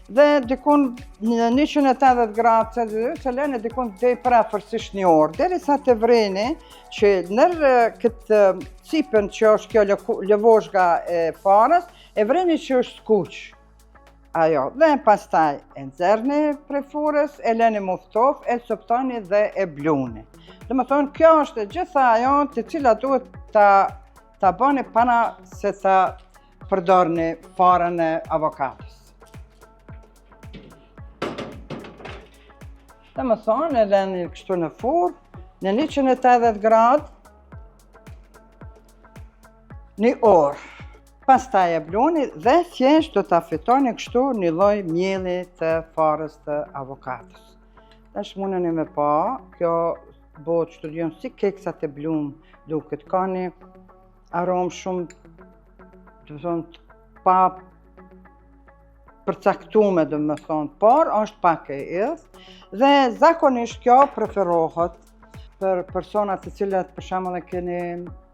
Dhe dikun në 180 gradë Celsius e lëni dikun deri parafërsisht një orë, derisa të vreni që nër këtë cipën që është kjo lëvozhga e farës, e vreni që është skuq. Ajo, dhe pastaj e nxerrni prej furrës, e lëni muftof, e coptoni dhe e bluni. Do të thonë, kjo është gjitha ajo të cilat duhet ta bëni para se ta përdorni farën e avokados. Dhe më thonë, e leni kështu në furrë, në 180 gradë, 1 orë. Pastaj e bluni dhe thjesht do ta fitoni kështu një lloj mielli të farës të avokados. Tash mundeni me pa, kjo bëhet kështu dijon si keksat e blum duket, ka një aromë shumë, do të thonë, pa përcaktume, do më thonë, por është pak e idhë dhe zakonisht kjo preferohet për personat të cilët për shembull e keni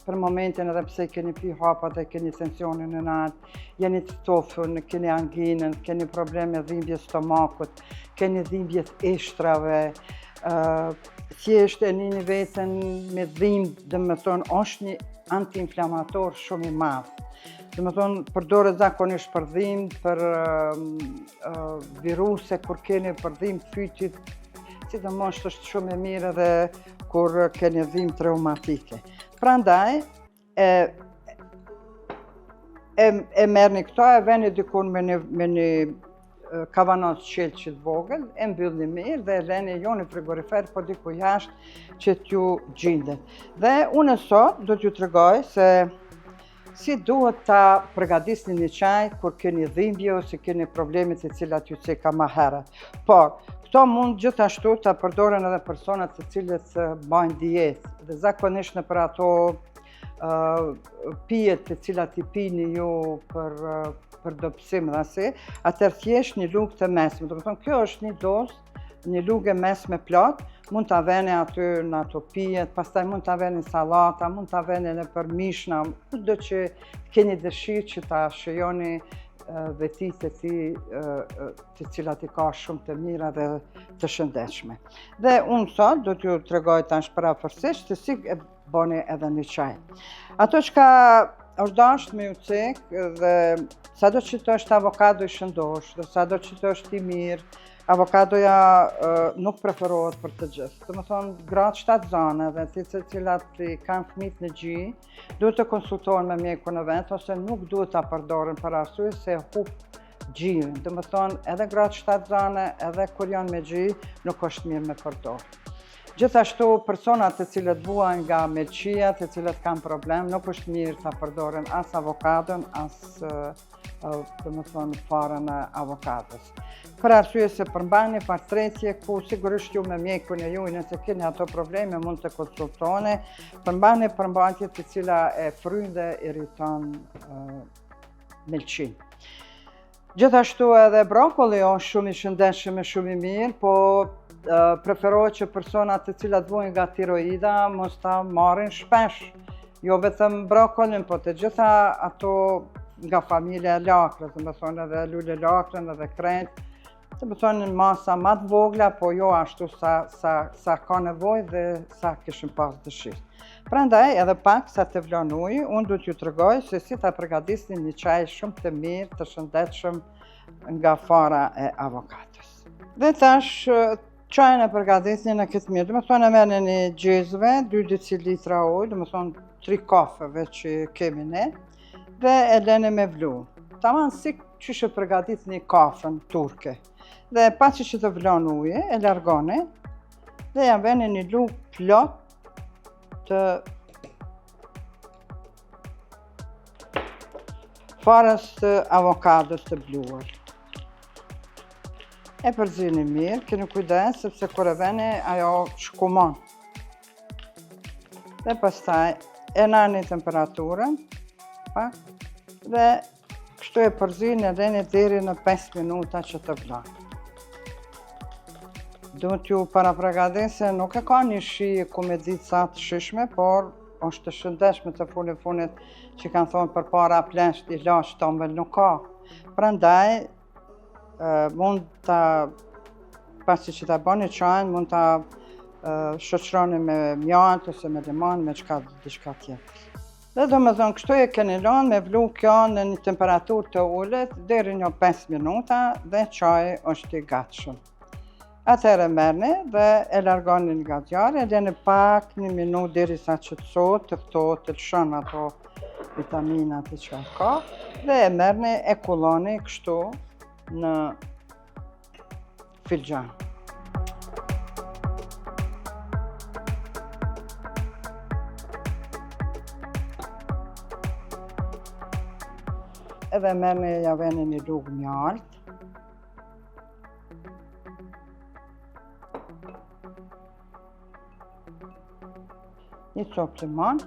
për momentin edhe pse keni pi hapat e keni tensionin në natë, jeni të ftofur, keni anginën, keni probleme dhimbje stomakut, keni dhimbje të ishtrave, thjesht e nini veten me dhimbje, do më thonë, është një antiinflamator shumë i madh. Do më thonë, përdoret zakonisht për dhimbje, për viruse, kur keni për dhimbje fytit, sidomos është shumë e mirë edhe kur keni dhimbje traumatike. Prandaj, e merrni këto, e veni dikun me një kavanoz qelçit vogël, e mbyllni mirë dhe e leni jo në frigorifer, po diku jashtë që t'ju gjendet. Dhe unë sot do t'ju tregoj se si duhet ta përgatisni një çaj kur keni dhimbje ose keni probleme të cilat ju ceka më herët. Por këto mund gjithashtu ta përdoren edhe personat të cilët bajnë dietë dhe zakonisht në për ato pijet të cilat i pini ju për dobësim dhe asi, atëherë thjesht një lugë të mesme. Do të thonë, kjo është një dozë, një lugë e mesme plot, mund ta veni aty në ato pijet, pastaj mund ta veni sallata, mund ta veni në për mishna, kudo që keni dëshirë që ta shijoni vetit e tij të cilat i ka shumë të mira dhe të shëndetshme. Dhe unë sot do t'ju tregoj tash parafërsisht se si e bëni edhe një çaj. Ato çka është dashur me ju cek dhe sado që të është avokado i shëndosh dhe sado që të është i mirë, avokadoja nuk preferohet për të gjithë. Do të thonë, gratë shtatzane dhe të cilat kanë fëmijë në gjy, duhet të konsultohen me mjekun e vet ose nuk duhet ta përdorin për arsye se hup gjyrin. Do të thonë, edhe gratë shtatzane, edhe kur janë me gjy, nuk është mirë me përdor. Gjithashtu, personat të cilët vuajnë nga melçia, të cilët kanë problem, nuk është mirë ta përdoren as avokadon, as farën e avokados. Për arsye se përmbani partretje ku sigurisht ju me mjekun e juaj nëse keni ato probleme mund të konsultoni, përmbani përmbajtje të cila e fryn dhe irriton melçin. Gjithashtu edhe brokoli është shumë i shëndetshëm e shumë i mirë, po preferohet që personat të cilat vuajnë nga tiroida mos ta marrin shpesh. Jo vetëm brokolin, po të gjitha ato nga familja e lakrës, do të thonë edhe lule lakrën edhe krent, do të thonë në masa më të vogla, po jo ashtu sa ka nevojë dhe sa kishim pas dëshirë. Prandaj edhe pak sa të vlon uji, unë do t'ju tregoj se si ta përgatisni një çaj shumë të mirë, të shëndetshëm nga fara e avokados. Dhe tash çajin e përgatisni në këtë mënyrë. Do të thonë merrni një gjezve 2 decilitra ujë, do të thonë 3 kafeve që kemi ne, dhe e leni me vlu. Tamam si qysh e përgatitni kafën turke. Dhe pasi që të vlon ujë, e largoni dhe ja veni një lugë plot të farës të avokados të bluar. E përzini mirë, keni kujdes sepse kur e veni ajo shkumon. Dhe pastaj e nani temperaturën, pak, dhe kështu e përzini e leni deri në 5 minuta që të vlon. Do t'ju parapragatis se nuk e ka një shije ku me ditë sa të shishme, por është të shëndetshme të funit që kanë thonë përpara plesht i laç tombël nuk ka. Prandaj mund ta pasi që ta bëni çajin, mund ta shoqëroni me mjalt ose me limon, me diçka tjetër. Dhe do me thonë, kështu e keni lënë me vlu kjo në një temperaturë të ulët deri në 5 minuta dhe çaji është i gatshëm. Atëherë merrni dhe e largoni nga zjarri, e leni pak 1 minutë derisa që të sotë, të ftohet, të lëshon ato vitaminat e çfarë ka, dhe e merrni e kulloni kështu në filxhan. Edhe merrni ja veni një lugë mjaltë. Një copë limon.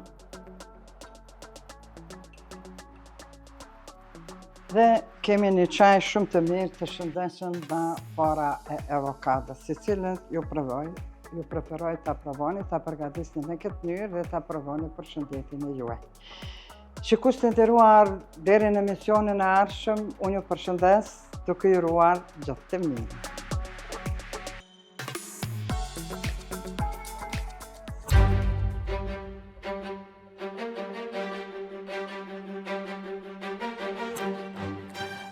Dhe kemi një çaj shumë të mirë të shëndetshëm nga para e avokadës, si cilën ju preferoj ta provoni, ta përgatisni në këtë mënyrë dhe ta provoni për shëndetin e juaj. Shikues të nderuar, deri në emisionin e ardhshëm, unë ju përshëndes duke ju uruar gjithë të mirë.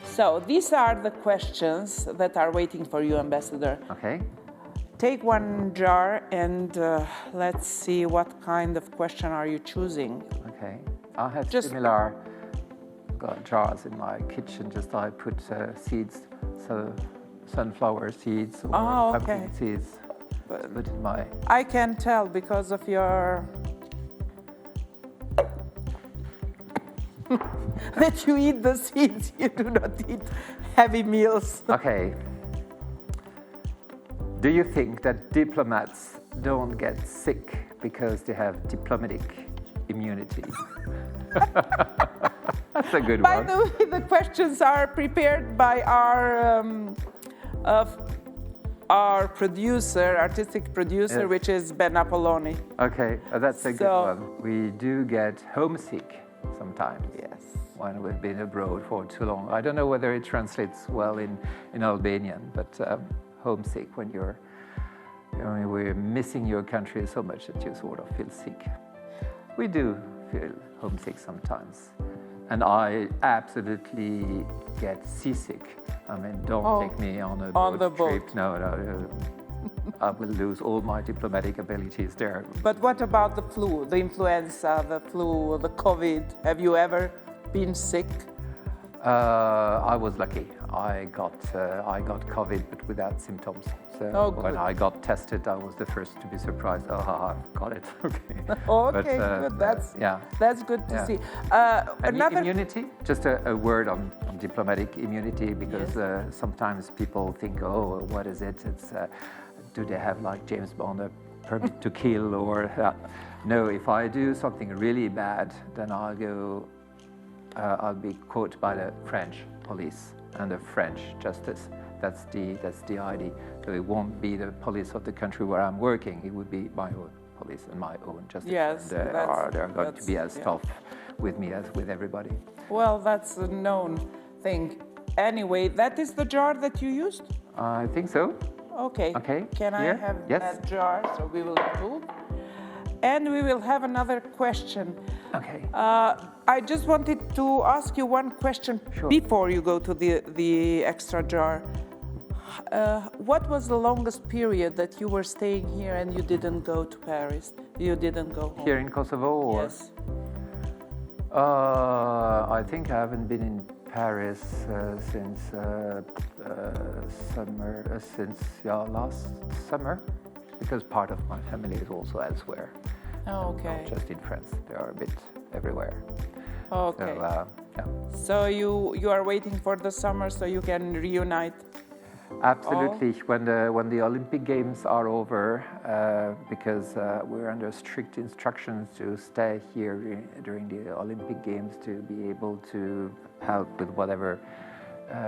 So these are the questions that are waiting for you, Ambassador. Okay. Take one jar and let's see what kind of question are you choosing. Okay. I have Just- similar jars in my kitchen. Just I put seeds, so sunflower seeds or pumpkin okay. seeds. Put in my. I can tell because of your that you eat the seeds. You do not eat heavy meals. Okay. Do you think that diplomats don't get sick because they have diplomatic immunity? That's a good By one. the way, the questions are prepared by our producer, artistic producer, Yes. which is Ben Apolloni. Okay, that's a good So- one. We do get homesick sometimes. Yes. When we've been abroad for too long. I don't know whether it translates well in Albanian, but homesick when we're missing your country so much that you sort of feel sick. We do feel homesick sometimes. And I absolutely get seasick. I mean, don't take me on a on the boat trip. boat. No. I will lose all my diplomatic abilities there. But what about the flu, the influenza, the flu, the COVID? Have you ever been sick? I was lucky. I got COVID, but without symptoms. So when good. I got tested, I was the first to be surprised. Oh, I've got it. Okay. Okay, But, good. That's good to Yeah. see. And Another immunity, just a word on diplomatic immunity, because sometimes people think, oh, what is it? It's do they have like James Bond a permit to kill or no? If I do something really bad, then I'll be caught by the French police and the French justice. That's the idea. So it won't be the police of the country where I'm working. It would be my own police and my own justice. Yes, And they're going to be as tough with me as with everybody. Well, that's a known thing. Anyway, that is the jar that you used? I think so. Okay. Okay, Can I here? have Yes. that jar? So we will do. And we will have another question. Okay. I just wanted to ask you one question Sure. before you go to the extra jar. What was the longest period that you were staying here and you didn't go to Paris? You didn't go home? Here in Kosovo, or Yes. I think I haven't been in Paris since last summer, because part of my family is also elsewhere. Oh, okay. Not just in France, they are a bit everywhere. Okay. So, yeah. So you are waiting for the summer so you can reunite. Absolutely. When the Olympic Games are over, because we're under strict instructions to stay here during the Olympic Games to be able to help with whatever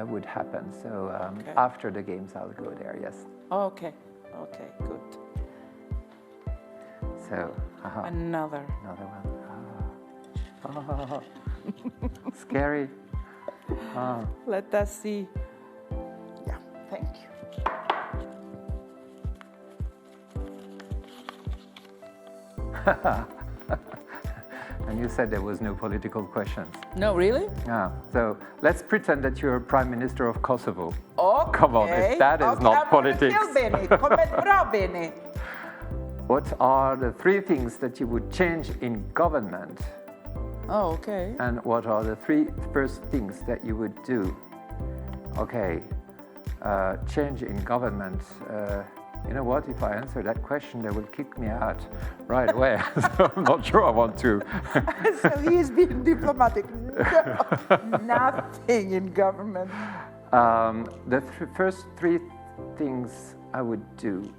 would happen. So after the Games, I'll go there. Yes. Okay. Okay. Good. So Another. another one. Ah. Scary. Ah. Let us see. Yeah. Thank you. And you said there was no political questions. No, really? Yeah. So let's pretend that you're Prime Minister of Kosovo. Okay. Come on, if that is not politics. Bene. What are the three things that you would change in government Oh, okay. And what are the three first things that you would do? Okay, change in government. You know what? If I answer that question, they will kick me out right away. So I'm not sure I want to. So he's being diplomatic. No, nothing in government. The first three things I would do.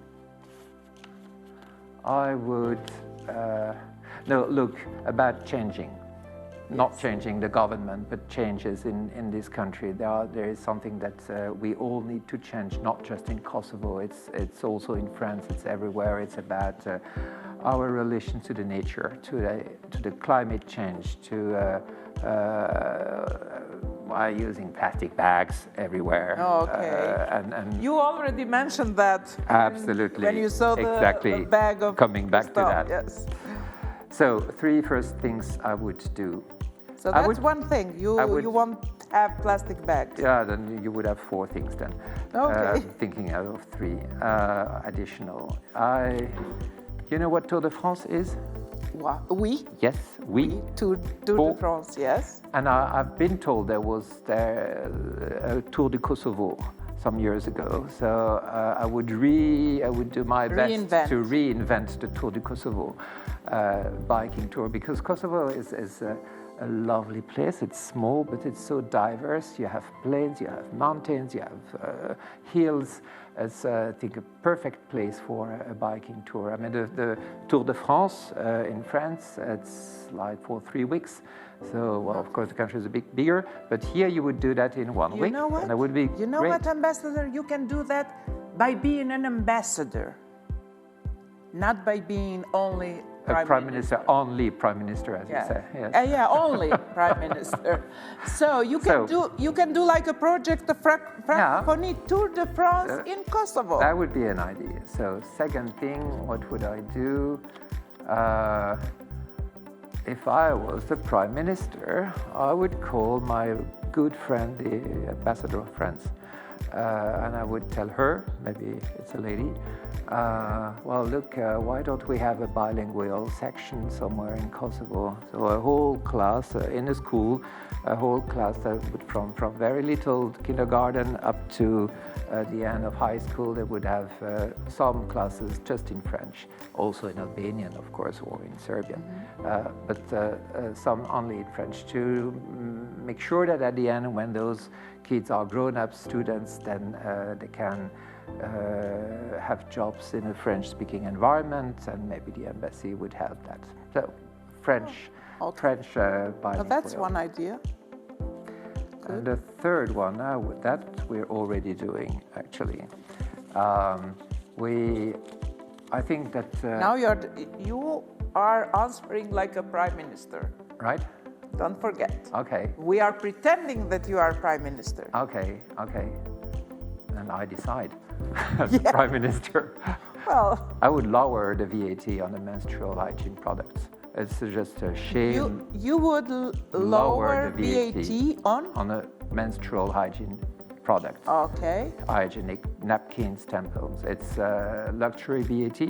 I would, no, look, about changing. Not changing the government, but changes in this country. There is something that we all need to change, not just in Kosovo. It's also in France. It's everywhere. It's about our relation to the nature, to the climate change, to using plastic bags everywhere. Okay. And You already mentioned that. absolutely. When you saw the bag of coming back stuff. to that. Yes. So three first things I would do. So I that's would- one thing. I would- You won't have plastic bags. Yeah, then you would have four things then. Okay. Thinking out of three additional. You know what Tour de France is? Oui. Yes, we. Tour de France, yes. And I've been told there was a Tour de Kosovo some years ago. So I would do my best to reinvent the Tour de Kosovo biking tour, because Kosovo is a lovely place. It's small, but it's so diverse. You have plains, you have mountains, you have hills. It's, I think, a perfect place for a biking tour. I mean, the Tour de France in France, it's like for 3 weeks. So, well, of course, the country is a bit bigger, but here you would do that in 1 week. You know what? And that would be You know great. what, Ambassador? You can do that by being an ambassador, not by being only A prime minister, only prime minister, as you say. Yes. Yeah, only prime minister. So you can do like a project, the Francophonie Tour de France in Kosovo. That would be an idea. So second thing, what would I do? If I was the prime minister, I would call my good friend, the ambassador of France, and I would tell her, maybe it's a lady, well, look, why don't we have a bilingual section somewhere in Kosovo? So a whole class in a school, a whole class that would from very little kindergarten up to the end of high school, they would have some classes just in French, also in Albanian, of course, or in Serbian, but some only in French, to make sure that at the end, when those kids are grown-up students, then they can have jobs in a French-speaking environment, and maybe the embassy would help that. So, French bilingual. So that's one idea. And the third one, that we're already doing, actually. I think that... Now you are answering like a prime minister. Right? Don't forget. Okay. We are pretending that you are prime minister. Okay. And I decide as the prime minister. Well, I would lower the VAT on the menstrual hygiene products. It's just a shame. you would lower the VAT on the menstrual hygiene products. Okay. Hygienic napkins, tampons. It's luxury VAT.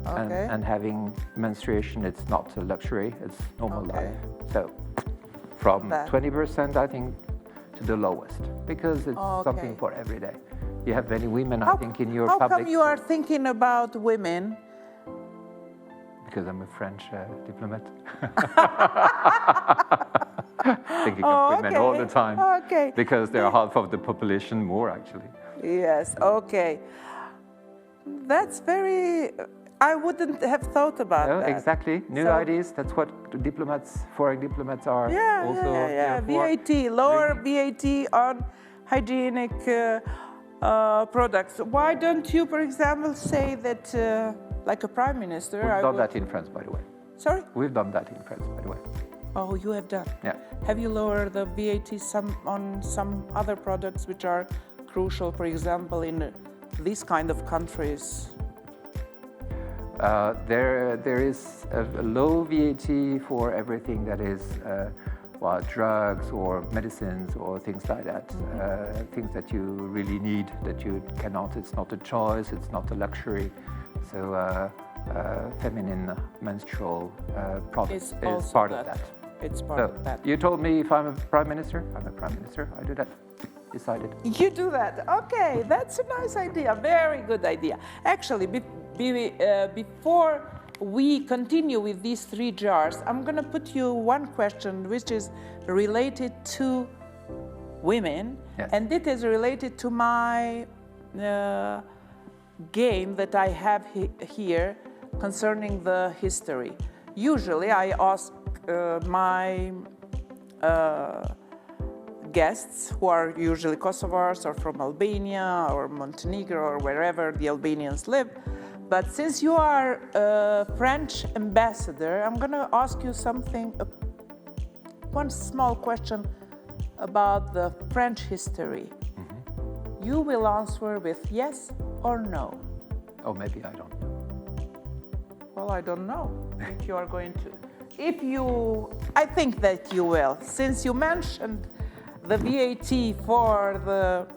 Okay. And having menstruation, it's not a luxury, it's normal life. So from 20%, I think, to the lowest, because it's something for every day. You have many women, I think, in your public... How come you are thinking about women? Because I'm a French diplomat. Thinking of women all the time. Okay. Because they're half of the population more, actually. Yes, okay. That's very... I wouldn't have thought about that. Exactly. New ideas, that's what diplomats, foreign diplomats are also here for. VAT, lower VAT on hygienic products. Why don't you, for example, say that, like a prime minister... We've done that in France, by the way. Sorry? We've done that in France, by the way. Oh, you have done? Yeah. Have you lowered the VAT on some other products which are crucial, for example, in these kind of countries? There is a low VAT for everything that is drugs or medicines or things like that. Things that you really need, that you cannot, it's not a choice, it's not a luxury. So feminine menstrual products is part of that. It's part So of that. you told me if I'm a prime minister, I'm a prime minister. I do that. Decided. You do that. Okay, that's a nice idea. Very good idea. Actually, before we continue with these 3 jars, I'm going to put you one question which is related to women. Yes. And it is related to my game that I have here concerning the history. Usually I ask my guests, who are usually Kosovars or from Albania or Montenegro or wherever the Albanians live. But since you are a French ambassador, I'm going to ask you something, one small question about the French history. Mm-hmm. You will answer with yes or no. Oh, maybe I don't know. Well, I don't know if you are going to. If you, I think that you will, since you mentioned the VAT for the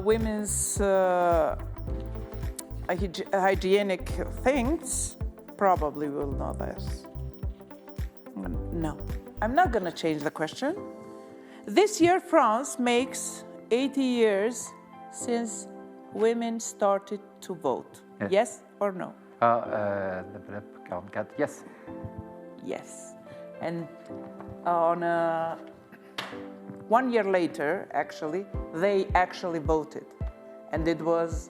women's hygienic things, probably will know this. No, I'm not going to change the question. This year, France makes 80 years since women started to vote. Yes, Yes or no? Yes. Yes. And on 1 year later, actually, they actually voted. And it was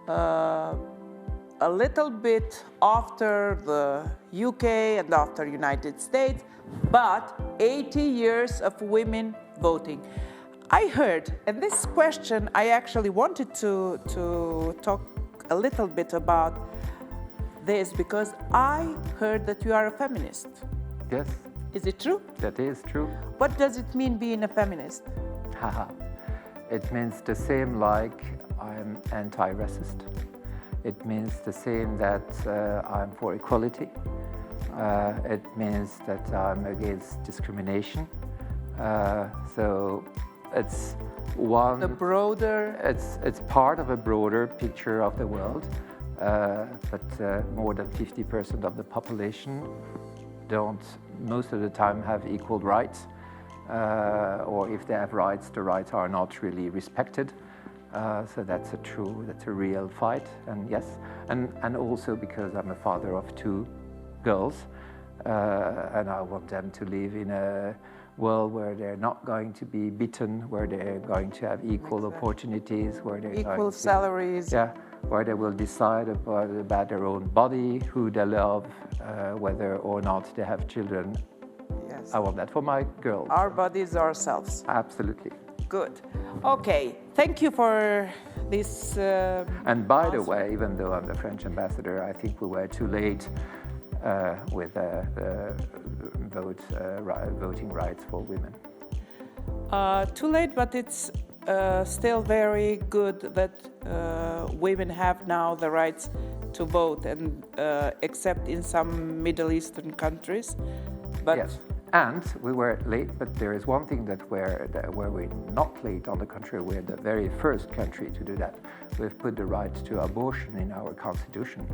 a little bit after the UK and after United States, but 80 years of women voting. I heard, and this question, I actually wanted to talk a little bit about this because I heard that you are a feminist. Yes, Is it true? that is true. What does it mean being a feminist? Haha. It means the same like I'm anti-racist. It means the same that I'm for equality. It means that I'm against discrimination. So it's one. The broader. It's part of a broader picture of the world, but more than 50% of the population don't most of the time have equal rights, or if they have rights, the rights are not really respected. So that's a real fight, and yes, and also because I'm a father of 2 girls, and I want them to live in a world where they're not going to be beaten, where they're going to have equal opportunities, where they're Equal salaries. Yeah, where they will decide about their own body, who they love, whether or not they have children. Yes. I want that for my girls. Our bodies, ourselves. Absolutely. Good. Okay. Thank you for this. And by the answer. way, even though I'm the French ambassador, I think we were too late with voting rights for women. Too late, but it's still very good that women have now the rights to vote, and except in some Middle Eastern countries. But Yes, and we were late, but there is one thing that where we're not late. On the contrary, we're the very first country to do that. We've put the right to abortion in our constitution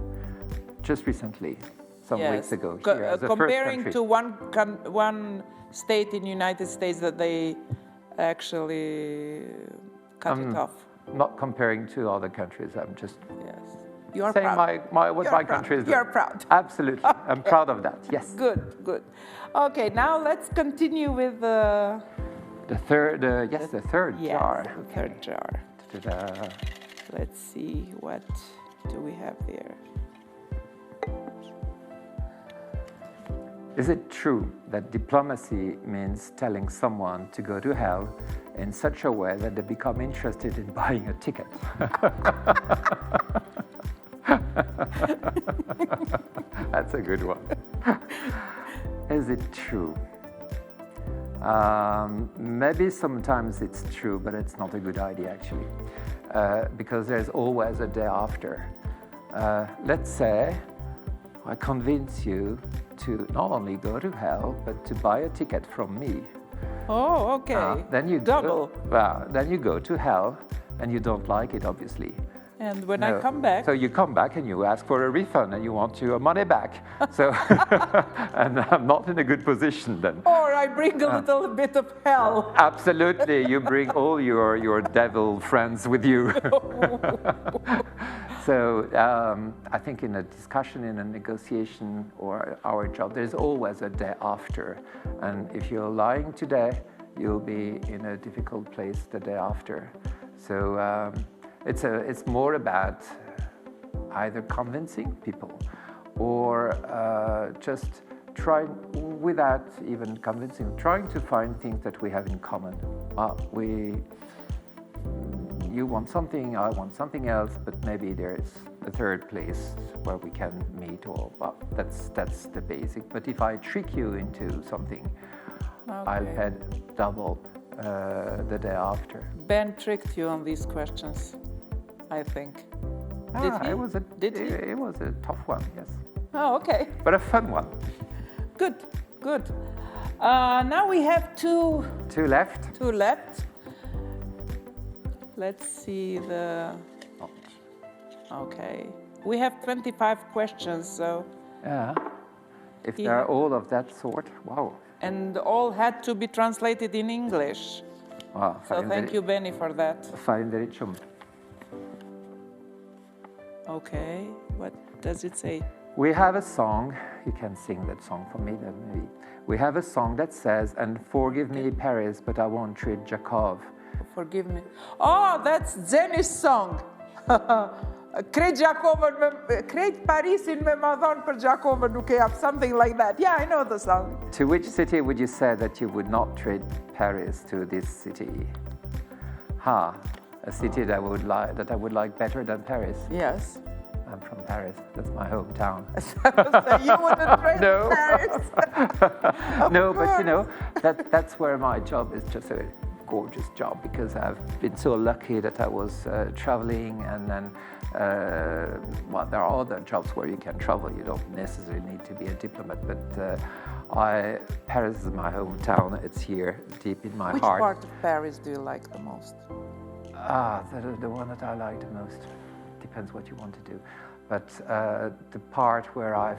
just recently, some weeks ago. Here, as the first comparing country. to one state in the United States that they actually cut it off. Not comparing to other countries, I'm just Yes. You are saying proud. what You're my proud. country is doing. You're proud. Absolutely, I'm proud of that, yes. Good, good. Okay, now let's continue with the The third jar. the third jar. Ta-da. Let's see, what do we have there? Is it true that diplomacy means telling someone to go to hell in such a way that they become interested in buying a ticket? That's a good one. Is it true? Maybe sometimes it's true, but it's not a good idea actually, because there's always a day after. Let's say I convince you to not only go to hell, but to buy a ticket from me. Oh, okay. Then you double. Then you go to hell, and you don't like it, obviously. And when No. I come back, So you come back and you ask for a refund and you want your money back. So, and I'm not in a good position then. or I bring a little bit of hell. Absolutely, you bring all your devil friends with you. So I think in a discussion, in a negotiation or our job, there's always a day after. And if you're lying today, you'll be in a difficult place the day after. So it's more about either convincing people or just trying, without even convincing, trying to find things that we have in common. You want something, I want something else, but maybe there's a third place where we can meet, or well, that's the basic. But if I trick you into something, I'll pay double the day after. Ben tricked you on these questions, I think. Did he? It was a tough one, yes. Oh, okay. But a fun one. Good, good. Now we have two Two left. Let's see the... Okay. We have 25 questions, so... Yeah. If they're all of that sort, wow. And all had to be translated in English. Wow, So thank you, Benny, for that. Fine, very chum. Okay, what does it say? We have a song, you can sing that song for me then maybe. We have a song that says, and forgive me Paris, but I won't treat Jakov. Forgive me. Oh, that's Zeni's song. Cred Parisin me madon per Jakova nuk e jap, something like that. Yeah, I know the song. To which city would you say that you would not trade Paris to this city? A city that I would like better than Paris. Yes. I'm from Paris. That's my hometown. So you wouldn't trade No. Paris? No, but you know, that's where my job is just a gorgeous job, because I've been so lucky that I was traveling, and then well, there are other jobs where you can travel. You don't necessarily need to be a diplomat, but Paris is my hometown. It's here, deep in my Which heart. part of Paris do you like the most? The one that I like the most. Depends what you want to do. But the part where I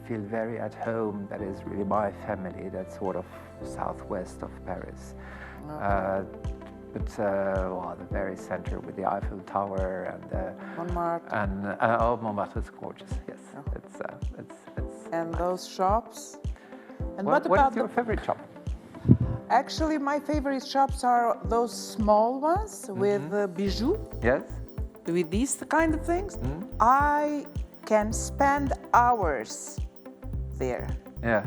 feel very at home, that is really my family, that's sort of southwest of Paris. Okay. But well, the very center with the Eiffel Tower and Montmartre. and Montmartre is gorgeous. Yes, it's And those shops? And what about is your favorite shop? Actually, my favorite shops are those small ones with bijoux, Yes. with these kind of things. I can spend hours there. Yeah.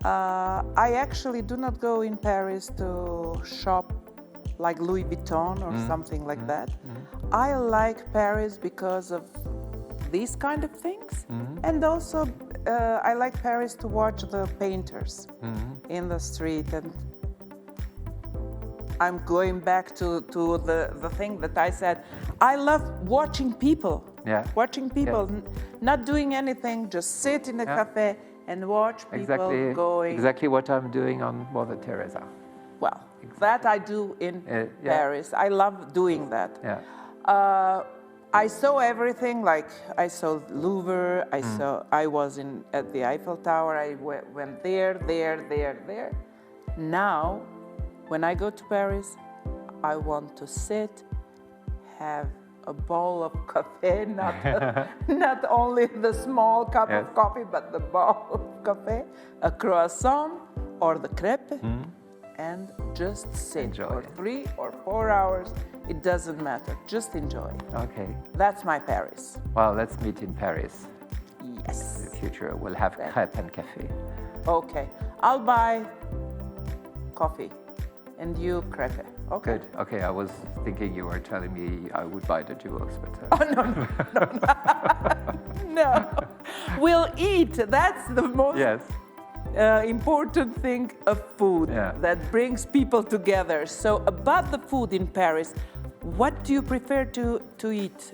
I actually do not go in Paris to shop like Louis Vuitton or something like that. I like Paris because of these kind of things. And also I like Paris to watch the painters in the street. And I'm going back to the thing that I said. I love watching people. Yeah. Watching people, not doing anything, just sit in a cafe and watch people going. Exactly what I'm doing on Mother Teresa. Well, that I do in Paris. I love doing that. Yeah. I saw everything, like I saw Louvre, I was at the Eiffel Tower, I went there. Now, when I go to Paris, I want to sit, have a bowl of coffee, not only the small cup of coffee, but the bowl of coffee, a croissant or the crepe, and just sit for 3 or 4 hours. It doesn't matter, just enjoy. Okay. That's my Paris. Well, let's meet in Paris. Yes. In the future, we'll have crepe and cafe. Okay, I'll buy coffee and you crepe. Okay. Good. Okay, I was thinking you were telling me I would buy the jewels, but... No. We'll eat. That's the most important thing of food that brings people together. So about the food in Paris, what do you prefer to eat?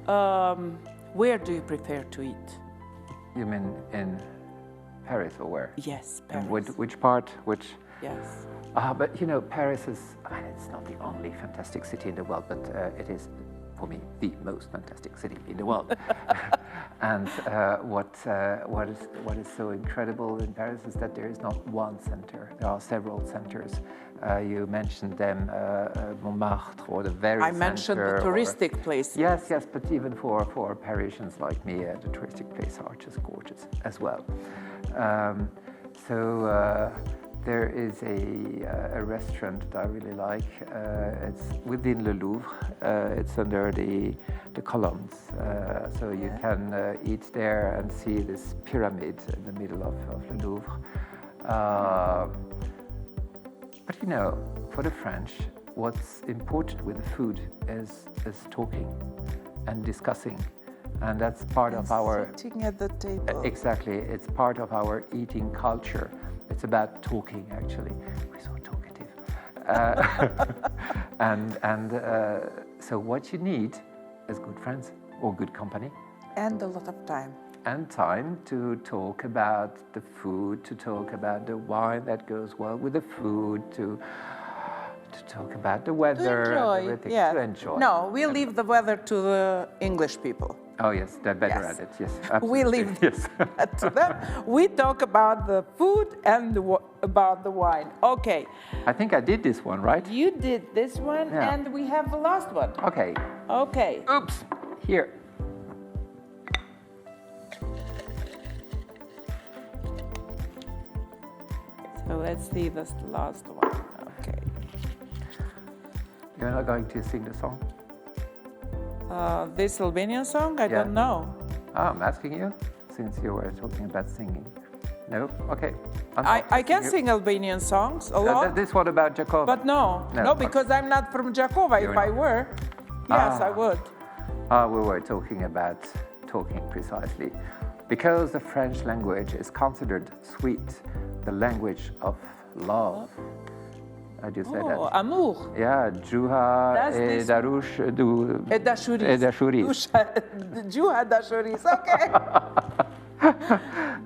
Where do you prefer to eat? You mean in Paris or where? Yes, Paris. And which part? Which? Yes. But you know, Paris is, it's not the only fantastic city in the world, but it is for me, the most fantastic city in the world. And what is so incredible in Paris is that there is not one center. There are several centers. You mentioned them, Montmartre, or the very I mentioned the touristic places. Yes, but even for Parisians like me, the touristic places are just gorgeous as well. There is a restaurant that I really like. It's within the Louvre. It's under the columns, so you can eat there and see this pyramid in the middle of the Louvre. But you know, for the French, what's important with the food is talking and discussing. And that's part of our... Sitting at the table. Exactly. It's part of our eating culture. It's about talking, actually. We're so talkative. So what you need is good friends or good company. And a lot of time. And time to talk about the food, to talk about the wine that goes well with the food, to talk about the weather, and everything, to enjoy. No, we leave the weather to the English people. Oh yes, they're better at it. Yes, absolutely. We leave that to them. We talk about the food and about the wine. Okay. I think I did this one, right? You did this one, Yeah. and we have the last one. Okay. Okay. Oops. Here. So let's see this last one. Okay. You're not going to sing the song? This Albanian song? I Yeah. don't know. Oh, I'm asking you, since you were talking about singing. No? Okay. I can sing Albanian songs a lot. This one about Jakova? But no, because I'm not from Jakova. You're If I not. were, yes, I would. We were talking about talking precisely. Because the French language is considered sweet, the language of love. How do you say that? Amour. Yeah, Juha That's et this- Darush Et dashuris. Et dashuris. Juha dashuris, okay.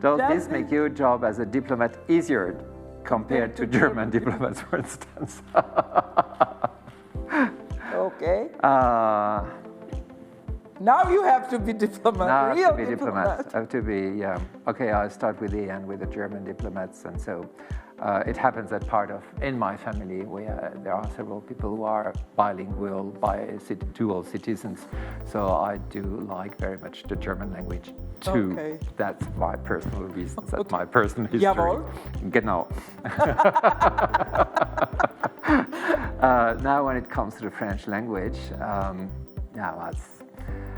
Does That's this make your job as a diplomat easier compared to German diplomats, for instance? Okay. Now you have to be diplomat, Now I have real to be diplomat. diplomat. I have to be, yeah. Okay, I'll start with the end with the German diplomats. And so it happens that in my family, there are several people who are bilingual, dual citizens. So I do like very much the German language too. Okay. That's my personal reasons, that's my personal history. Jawohl. Genau. Now when it comes to the French language,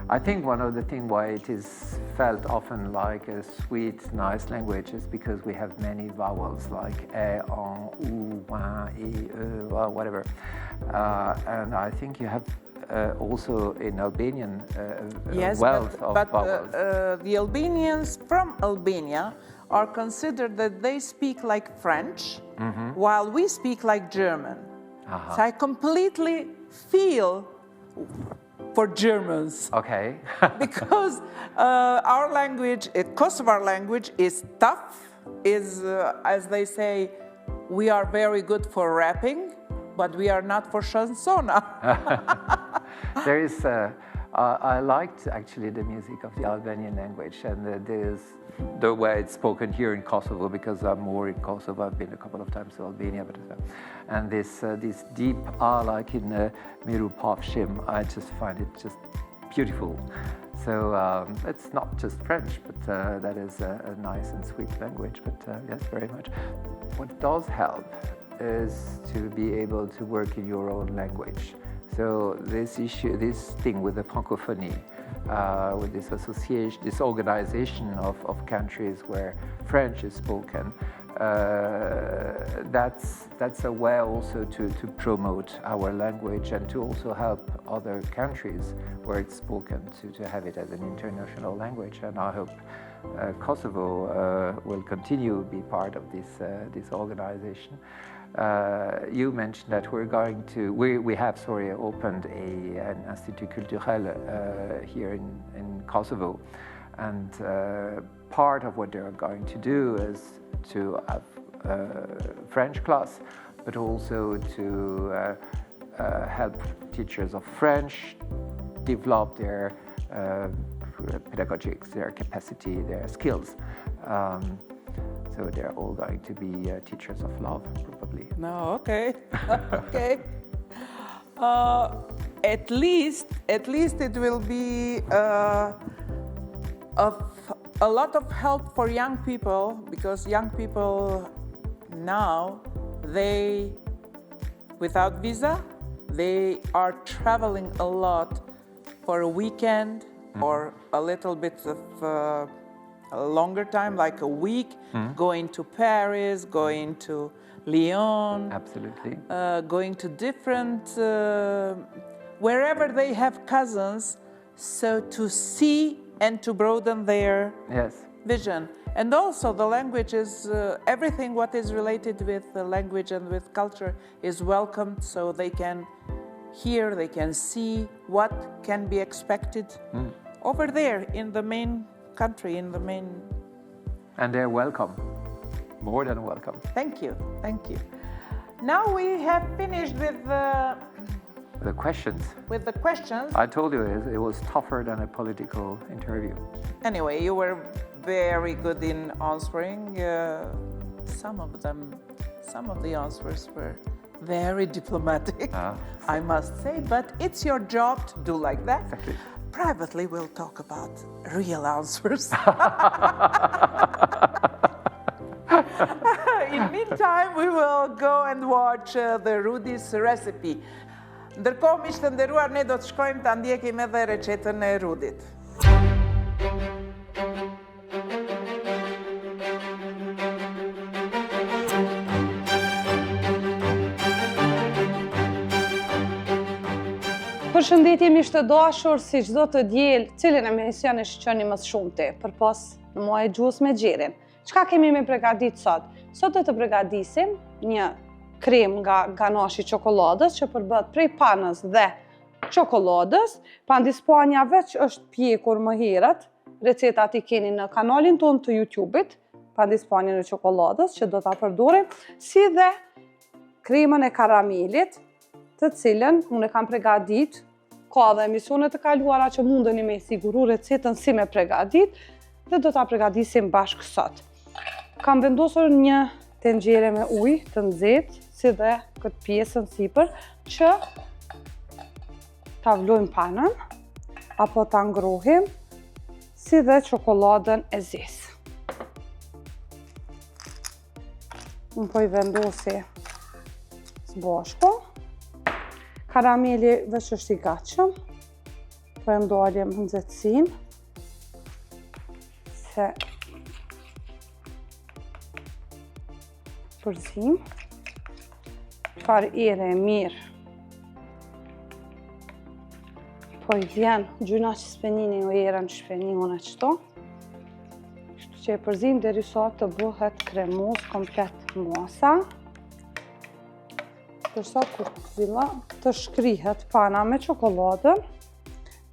I think one of the things why it is felt often like a sweet, nice language is because we have many vowels like e, en, ou, win, e, or whatever. And I think you have also in Albanian Yes, wealth of but vowels. the Albanians from Albania are considered that they speak like French, while we speak like German. So I completely feel for Germans. Okay. Because our language, Kosovar language, is tough, as they say, we are very good for rapping, but we are not for chansona. There is, I liked actually the music of the Albanian language, and there's the way it's spoken here in Kosovo, because I'm more in Kosovo. I've been a couple of times to Albania, and this deep like in Miru Pavshim, I just find it just beautiful. So it's not just French, but that is a nice and sweet language. But yes, very much. What does help is to be able to work in your own language. So this thing with the francophonie, with this association, this organization of countries where French is spoken, that's a way also to promote our language and to also help other countries where it's spoken to have it as an international language. And I hope Kosovo will continue to be part of this organization. You mentioned that we have opened an Institut Culturel here in Kosovo, and part of what they're going to do is to have French class, but also to help teachers of French develop their pedagogics, their capacity, their skills. So they're all going to be teachers of love, probably. No, okay, okay. At least it will be a lot of help for young people, because young people now, without visa, they are traveling a lot for a weekend or a little bit of a longer time, like a week, going to Paris, going to Lyon. Absolutely. Going to different, wherever they have cousins, so to see and to broaden their vision. And also the language is, everything what is related with the language and with culture is welcomed, so they can hear, they can see what can be expected over there in the main country, in the main... And they're welcome, more than welcome. Thank you, thank you. Now we have finished with the questions. With the questions. I told you it was tougher than a political interview. Anyway, you were very good in answering. Some of the answers were very diplomatic, I must say, but it's your job to do like that. Exactly. Privately, we'll talk about real answers. In meantime, we will go and watch the Rudy's recipe. Ndërkohë, miq të nderuar, ne do të shkojmë ta ndjekim edhe recetën e Rudit. Përshëndetje miq të dashur, si çdo të diel, cilën emision e shiqoni më shumëti, përpos në muaj gjus me gjerin. Çka kemi me përgatit sot? Sot do të përgatisim një krem nga ganashi çokoladës që përbëhet prej panës dhe çokoladës. Pandispanja veç është pjekur më herët. Recetat i keni në kanalin tonë të YouTube-it, pandispanjen e çokoladës që do ta përdorim, si dhe kremën e karamelit, të cilën unë e kam përgatit. Ka dhe emisione të kaluara që mundeni me siguru recetën si me përgatit dhe do ta përgatisim bashkë sot. Kam vendosur një tenxhere me ujë të nxehtë, si dhe këtë pjesën sipër, që ta vlojmë panën, apo ta ngrohim, si dhe çokoladën e zezë. Unë po i vendosi së bashku. Karameli veç është i gatshëm. Po e ndalim nxehtësinë, se përzim. Çfarë ere e mirë. Po i vjen gjyna që spenini o erën shpenione qëto. Kështu që e përzim derisa të bëhet kremoz komplet masa. Dërsa kur filla të shkrihet pana me çokoladën,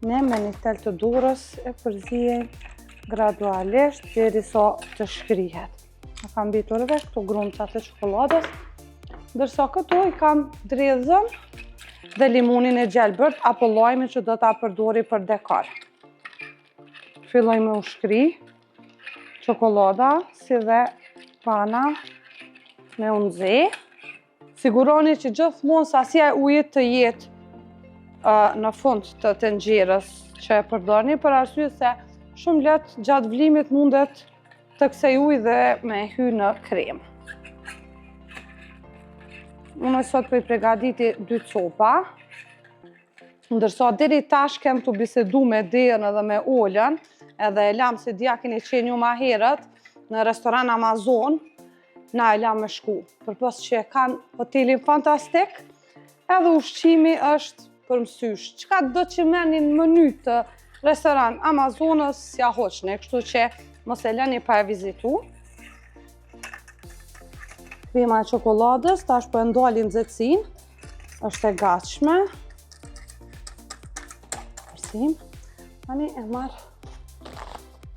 ne me një tel të dorës e përzijem gradualisht derisa të shkrihet. Në kam mbitur edhe këto grumcat e çokoladës, ndërsa këtu i kam dredhën dhe limonin e gjelbërt apo lajmin që do ta përdori për dekor. Filloj me u shkri çokolada, si dhe pana me u nxeh. Siguroni që gjithmonë sasja e ujit të jetë në fund të tenxherës që e përdorni, për arsye se shumë lehtë gjatë vlimit mundet të kësaj uji dhe me hy në krem. Unë sot po i përgatiti 2 copa, ndërsa deri tash kem të bisedu me Derën edhe me Olën, edhe e lam se dia keni qenë ju ma herët në restoran Amazon, na e lam me shku, përpos që kanë hotelin fantastik, edhe ushqimi është për mësysh. Çka do që merrni në meny të restoran Amazonës, s'ja hoqni, kështu që mos e lëni pa e vizitu. Krema e çokoladës, tash po e ndali nxehtësinë, është e gatshme. Përsim. Tani e marr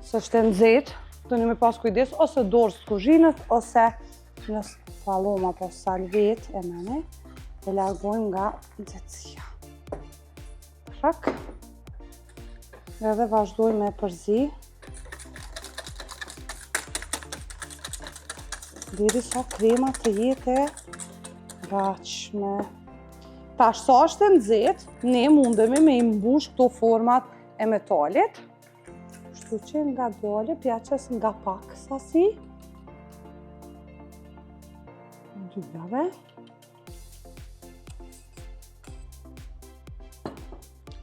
se është e nxehtë, doni me pas kujdes, ose dorës të kuzhinës, ose në palloma apo salvet e mëne, e largojmë nga nxehtësia. Shak, Edhe vazhdoj me përzi. Derisa krema të jetë e gatshme. Tash sa është e nxehtë, ne mundemi me i mbush këto format e metalit. Kështu që nga dole pjaçes nga pak sasi. Dyjave.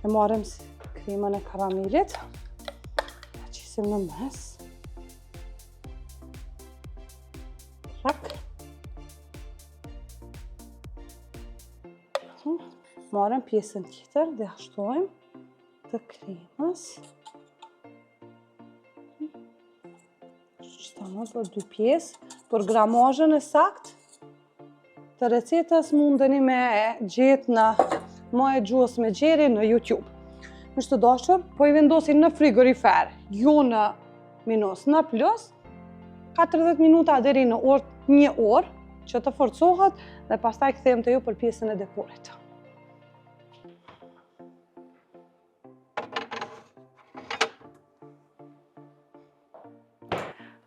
E marrim kremën e karamelit. Ja qisim në mes. Shak. Marrim pjesën tjetër dhe ashtojmë të kremës. Shtamë për 2 pjesë. Për gramazhën e sakt të recetës mundeni me gjetë në maje gjuhës me gjeri në YouTube. Miq të dashur, po i vendosin në frigorifer, jo në minus, në plus, 40 minuta deri në 1 orë, që të forcohet dhe pastaj kthehem te ju për pjesën e dekorit.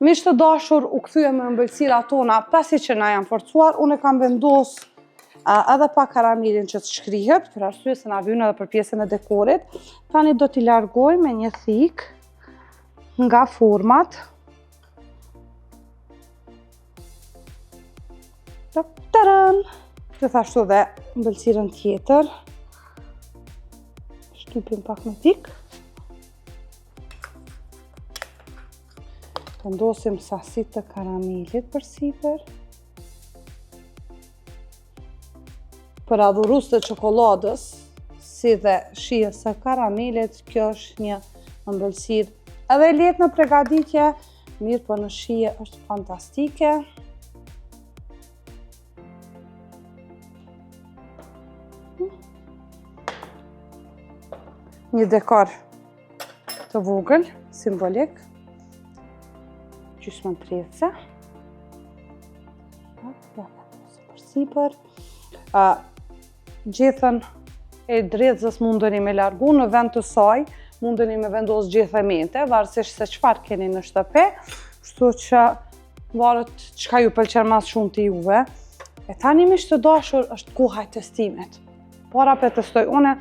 Miq të dashur, u kthyem me ëmbëlsirat tona pasi që na janë forcuar. Unë kam vendos edhe pa karamelin që të shkrihet, për arsye se na vjen edhe për pjesën e dekorit. Tani do t'i largoj me një thik nga format. Taran! Gjithashtu dhe ëmbëlsirën tjetër. Shtypim pak me thik. Vendosim sasit të karamelit për sipër. Për adhurues të çokoladës, si dhe shijes së karamelit, kjo është një ëmbëlsirë edhe lehtë në përgatitje, mirë po në shije është fantastike. Një dekor të vogël, simbolik. Gjysmën trece. Për sipër. Gjethen e drezës mundeni me largu në vend të saj, mundeni me vendos gjethemente, varësisht se çfarë keni në shtëpi, kështu që varet çka ju pëlqen më shumë të juve. E tani miq të dashur, është koha e testimit. Para pe testoj une,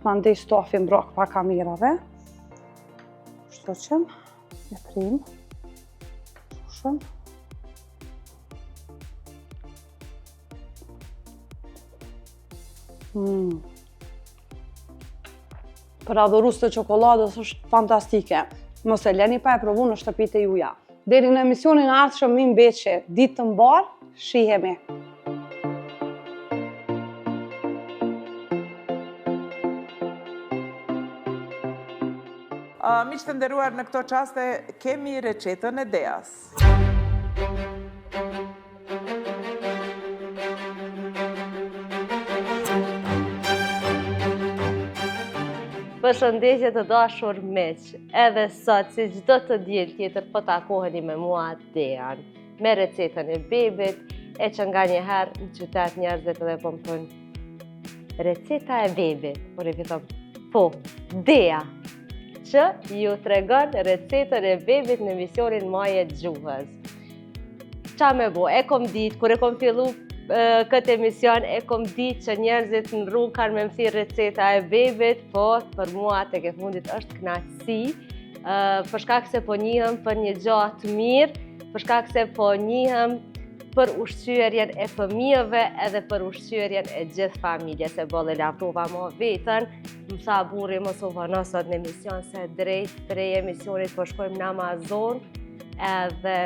ma ndej stafin brok pa kamerave. Kështu që e prim. Shumë. Për adhurues të çokoladës është fantastike. Mos e leni pa e provu në shtëpitë e juaja. Deri në emisionin e ardhshëm mi mbeqe ditë të mbar, shihemi. Miq të nderuar, në këto çaste kemi recetën e Deas. Përshëndetje të dashur miq, edhe sot si çdo të diel tjetër po takoheni me mua Dean, me recetën e bebit, e që nga njëherë në qytet njerëzit edhe po më thonë receta e bebit, por e vetëm po, Dea, që ju tregon recetën e bebit në emisionin Maje Gjuhës. Qa me bo, e kom ditë, kur e kom fillu këtë emision, e kom ditë që njerëzit në rrugë kanë me më thirë receta e bebit, po për mua tek e fundit është kënaqësi, për shkak se po njihem për një gjatë të mirë, për shkak se po njihem për ushqyerjen e fëmijëve edhe për ushqyerjen e gjithë familjes. Se bolle laftova mo vetën, më tha burri mos u vano sot në emision se drejt prej emisionit po shkojmë në Amazon edhe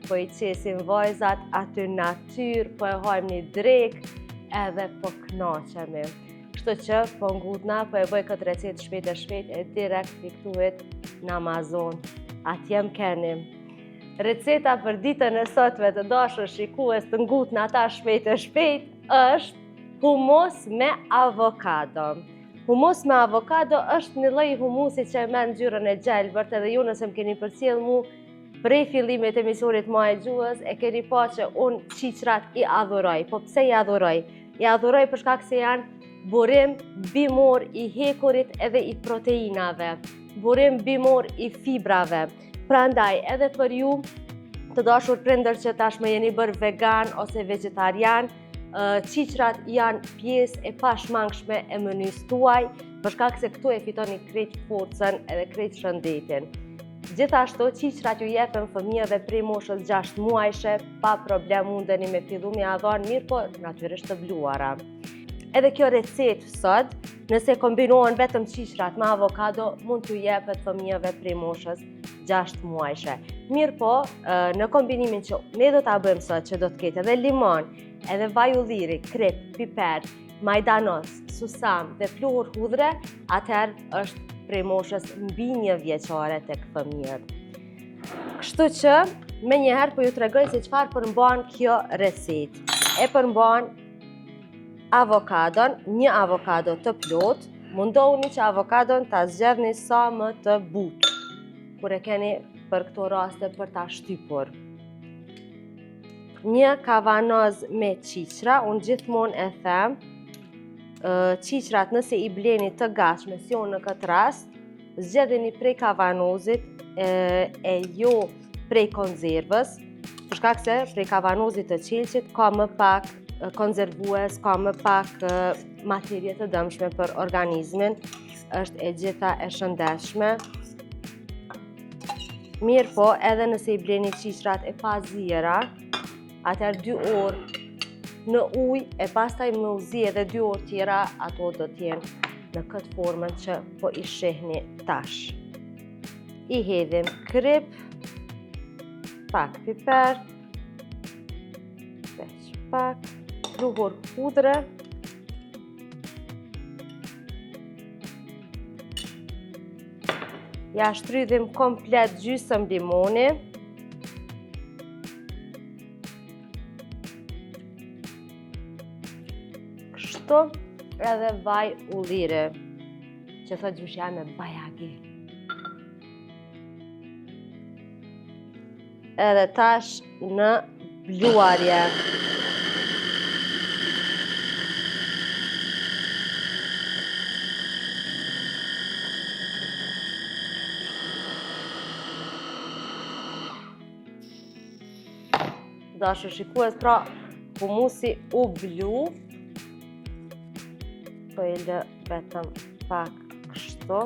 po i qesim vajzat aty në natyrë, po e hajmë një drek edhe po kënaqemi. Kështu që po ngutna, po e bëj këtë recetë shpejt e direkt fiktuhet në Amazon. Atje më keni. Receta për ditën e sotme të dashur shikues të ngutna ata shpejt është humus me avokado. Humus me avokado është një lloj humusi që e merr ngjyrën e gjelbërt, edhe ju nëse më keni përcjell mu prej fillimit të emisionit Maje Gjuhës, e keni pa që unë qiqrat i adhuroj. Po pse i adhuroj? I adhuroj për shkak se janë burim bimor i hekurit edhe i proteinave. burim bimor I fibrave. Prandaj, edhe për ju, të dashur prindër që tashmë jeni bërë vegan ose vegetarian, qiqrat janë pjesë e pashmangshme e menys tuaj, për shkak se këtu e fitoni krejt forcën edhe krejt shëndetin. Gjithashtu, qiqrat ju jepen fëmijëve prej moshës 6 muajshe, pa problem mundeni me fillu me ia dhënë, mirë po natyrisht të bluara. Edhe kjo recetë sot, nëse kombinohen vetëm qiqrat me avokado, mund t'ju jepet fëmijëve prej moshës 6 muajshe. Mirë po, në kombinimin që ne do t'a bëjmë sot, që do t'ketë edhe limon, edhe vaj ulliri, krip, piper, majdanos, susam dhe pluhur hudhre, atëherë është prej moshës mbi 1 vjeçare tek fëmijët. Kështu që, me njëherë po ju tregoj se çfarë përmban kjo recetë. E përmban avokadon, 1 avokado të plot, mundohuni që avokadon ta zgjedhni sa më të butë, kur e keni për këto raste për ta shtypur. 1 kavanoz me qiqra, unë gjithmonë e them, qiqrat nëse I bleni të gatshme, si unë në këtë rast, zgjedhini prej kavanozit e jo prej konzervës, për shkak se prej kavanozit të qelqit ka më pak konzervues, ka më pak materje të dëmshme për organizmin, është e gjitha e shëndetshme. Mirë po, edhe nëse I bleni qiqrat e pa ziera, atëherë 2 orë në ujë e pastaj me u zi edhe 2 orë tjera, ato do t'jenë në këtë formën që po I shihni tash. I hedhim krip, pak piper, veç pak, pluhur hudhre, ja shtrydhim komplet gjysmë limoni, kështu edhe vaj ulliri, që thot gjyshja me bajagi. Edhe tash në bluarje. Dashur shikues, pra humusi u blu, po I lë vetëm pak kështu.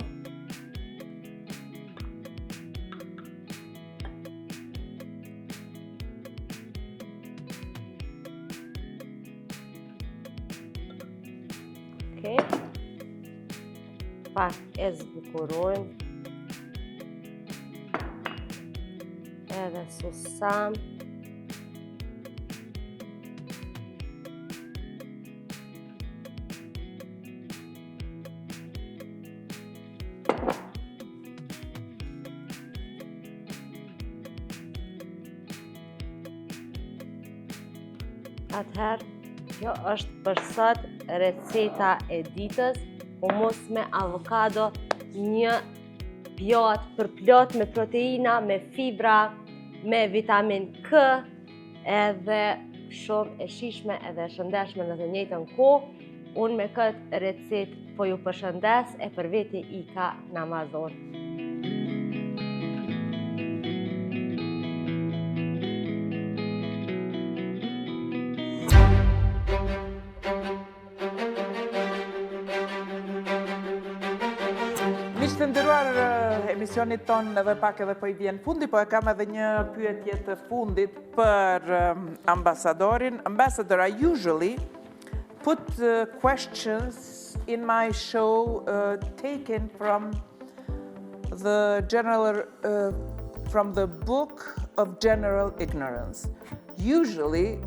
Okej. Pak e zbukurojmë. Edhe susam. Atëherë, kjo është për sot receta e ditës, humus me avokado, 1 pjatë për plot me proteina, me fibra, me vitamin K, edhe shumë e shishme edhe shëndetshme në të njëjtën kohë. Unë me këtë recetë po ju përshëndes e për veti Ika në Amazon. Miq të nderuar, emisionit ton edhe pak edhe po I vjen fundi, po e kam edhe një pyetje të fundit për ambasadorin. Ambassador, I usually put questions in my show taken from the book of general ignorance. Usually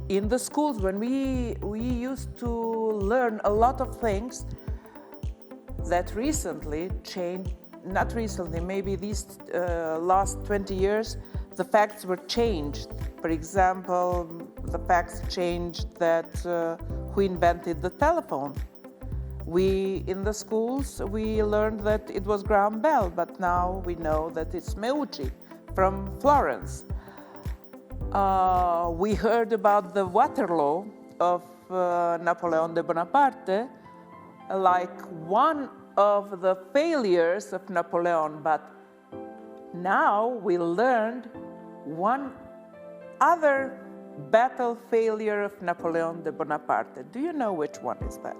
in the schools when we used to learn a lot of things that recently changed, not recently, maybe these last 20 years, the facts were changed. For example, the facts changed that who invented the telephone. In the schools, we learned that it was Graham Bell, but now we know that it's Meucci from Florence. We heard about the water law of Napoleon Bonaparte, like one of the failures of Napoleon, but now we learned one other battle failure of Napoleon de Bonaparte. Do you know which one is that?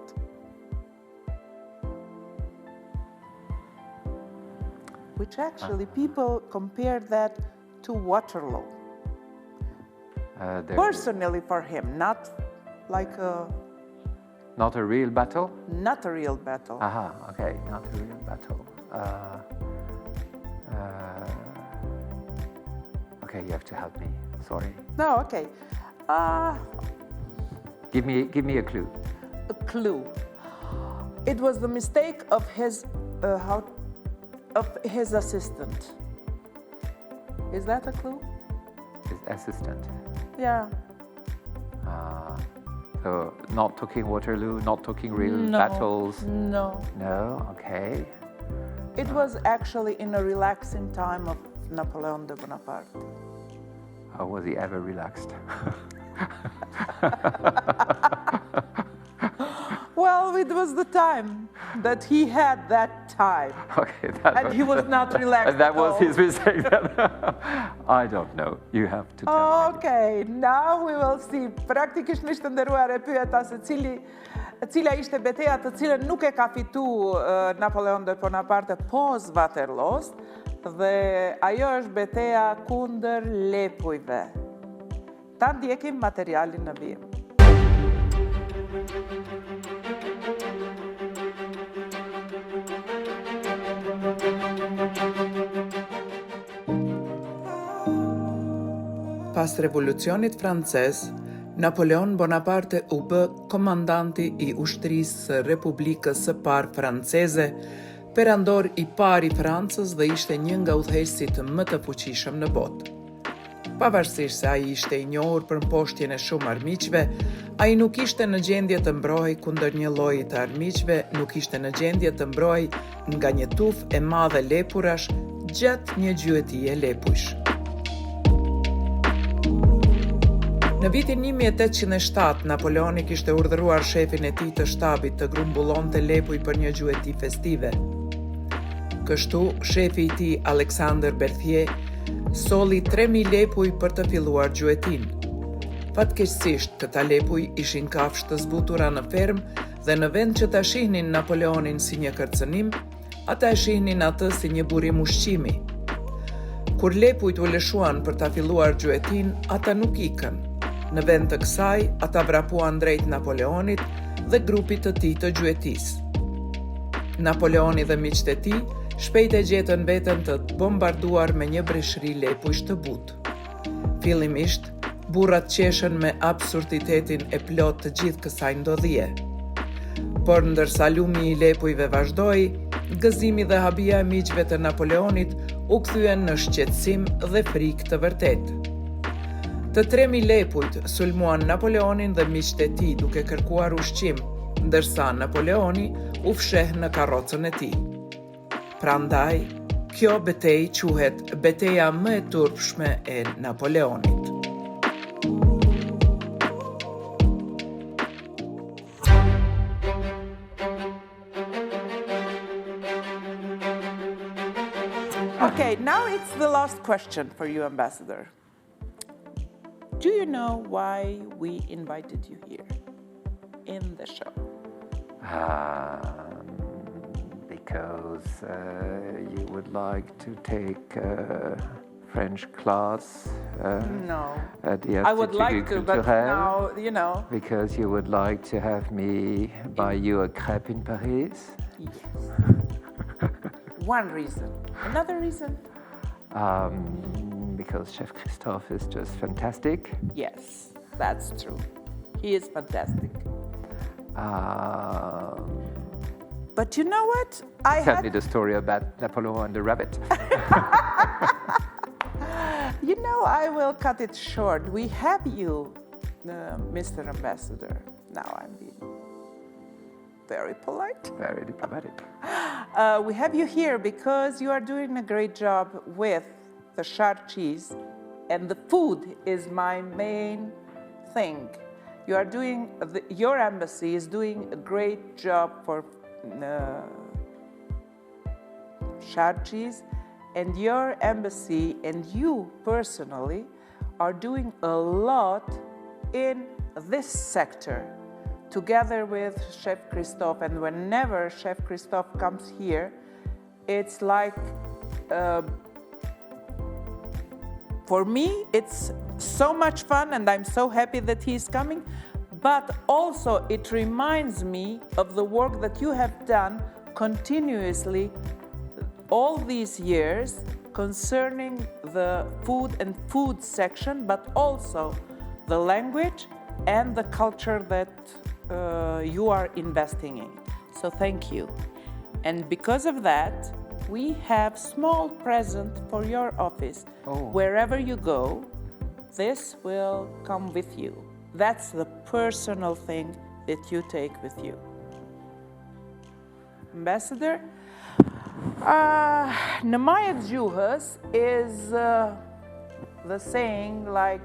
Which actually people compare that to Waterloo. Personally for him, not like a... Not a real battle? Not a real battle. Aha, okay, not a real battle. Okay, you have to help me. Sorry. No, okay. Give me a clue. A clue. It was the mistake of his assistant. Is that a clue? His assistant. Yeah. So not talking Waterloo, not talking real No. battles. No. No, okay. It was actually in a relaxing time of Napoleon de Bonaparte. How was he ever relaxed? Well, it was the time that he had that time. Okay, And he was not relaxed That at was all. his mistake. I don't know. You have to tell me. Okay, now we will see. Praktikisht miq të nderuar e pyeta se cila ishte beteja të cilën nuk e ka fitu Napoleon de Bonaparte pos Waterloos, dhe ajo është beteja kundër lepujve. Ta ndjekim materialin në vijim. Pas revolucionit francez, Napoleon Bonaparte u bë komandanti i ushtrisë së Republikës së parë franceze, perandor i parë i Francës dhe ishte një nga udhëheqësit më të fuqishëm në botë. Pavarësisht se ai ishte i njohur për mposhtjen e shumë armiqve, ai nuk ishte në gjendje të mbrojë kundër një lloji të armiqve, nuk ishte në gjendje të mbrojë nga një tufë e madhe lepurash gjatë një gjyëtie lepujsh. Në vitin 1807, Napoleoni kishte urdhëruar shefin e tij të shtabit të grumbullonte lepuj për një gjueti festive. Kështu, shefi i tij, Alexander Berthier, solli 3000 lepuj për të filluar gjuetin. Fatkeqësisht, këta lepuj ishin kafshë të zbutura në fermë dhe në vend që ta shihnin Napoleonin si një kërcënim, ata e shihnin atë si një burim ushqimi. Kur lepujt u lëshuan për ta filluar gjuetin, ata nuk ikën. Në vend të kësaj, ata vrapuan drejt Napoleonit dhe grupit të tij të gjuetisë. Napoleoni dhe miqtë e tij shpejt e gjetën veten të bombarduar me një breshri lepujsh të butë. Fillimisht, burrat qeshën me absurditetin e plot të gjithë kësaj ndodhie. Por ndërsa lumi i lepujve vazhdoi, gëzimi dhe habia e miqve të Napoleonit u kthyen në shqetësim dhe frikë të vërtetë. Të 3000 lepujt sulmuan Napoleonin dhe miqtë e tij duke kërkuar ushqim, ndërsa Napoleoni u fsheh në karrocën e tij. Prandaj, kjo betejë quhet beteja më e turpshme e Napoleonit. Okay, now it's the last question for you, Ambassador. Do you know why we invited you here in the show? Because you would like to take French class No. at the I would like Institut to, but Culturel. now, you know. Because you would like to have me buy you a crêpe in Paris. Yes. One reason. Another reason? Because Chef Christophe is just fantastic. Yes, that's true. He is fantastic. But you know what? Tell me the story about Napoleon and the rabbit. You know, I will cut it short. We have you, Mr. Ambassador. Now I'm being very polite. Very diplomatic. We have you here because you are doing a great job with the shark cheese, and the food is my main thing. You are doing, your embassy is doing a great job for Sharqis, and your embassy and you personally are doing a lot in this sector, together with Chef Christophe. And whenever Chef Christophe comes here, it's like, for me, it's so much fun, and I'm so happy that he's coming. But also, it reminds me of the work that you have done continuously all these years concerning the food and food section, but also the language and the culture that you are investing in. So thank you. And because of that, we have small present for your office. Wherever you go, this will come with you. That's the personal thing that you take with you. Ambassador, në maje të gjuhës is the saying like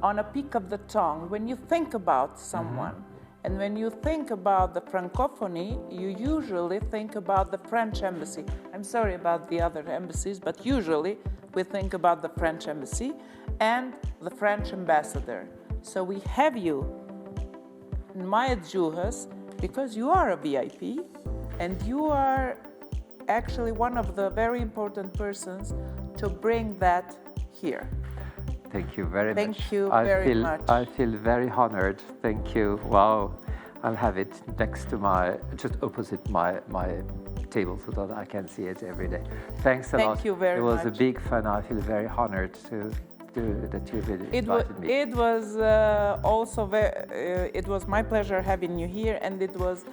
on a peak of the tongue. When you think about someone, and when you think about the Francophonie, you usually think about the French embassy. I'm sorry about the other embassies, but usually we think about the French embassy and the French ambassador. So we have you in Maje të gjuhës because you are a VIP and you are actually one of the very important persons to bring that here. Thank you very much. Thank you very much. I feel very honored. Thank you. Wow. I'll have it next to just opposite my table so that I can see it every day. Thanks a lot. Thank you very much. It was a big fun. I feel very honored that you invited me. It was also it was my pleasure having you here, and it was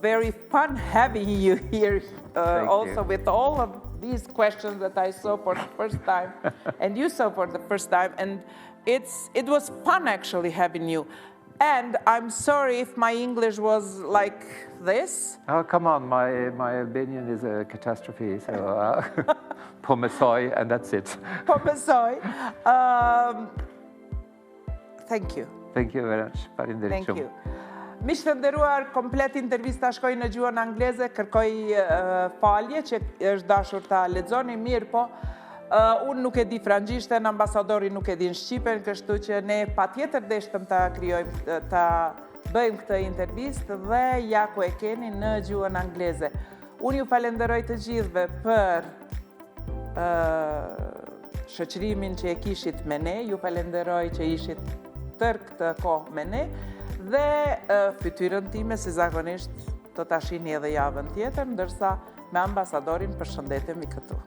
very fun having you here also with all of these questions that I saw for the first time and you saw for the first time, and it was fun actually having you. And I'm sorry if my English was like this. Oh, come on, my Albanian is a catastrophe, so pomesoj, and that's it. Pomesoj. Thank you. Thank you very much. Thank you. Miq të nderuar, komplet intervista shkoi në gjuhën angleze, kërkoj falje që është dashur ta lexoni mirë, po unë nuk e di frangjishten, ambasadori nuk e din shqipen, kështu që ne patjetër deshtëm ta krijojmë, ta bëjmë këtë intervistë dhe ja ku e keni në gjuhën angleze. Unë ju falenderoj të gjithëve për shoqërimin që e kishit me ne, ju falenderoj që ishit tërë këtë kohë me ne, dhe fytyrën time si zakonisht do ta shihni edhe javën tjetër, ndërsa me ambasadorin përshëndetemi këtu.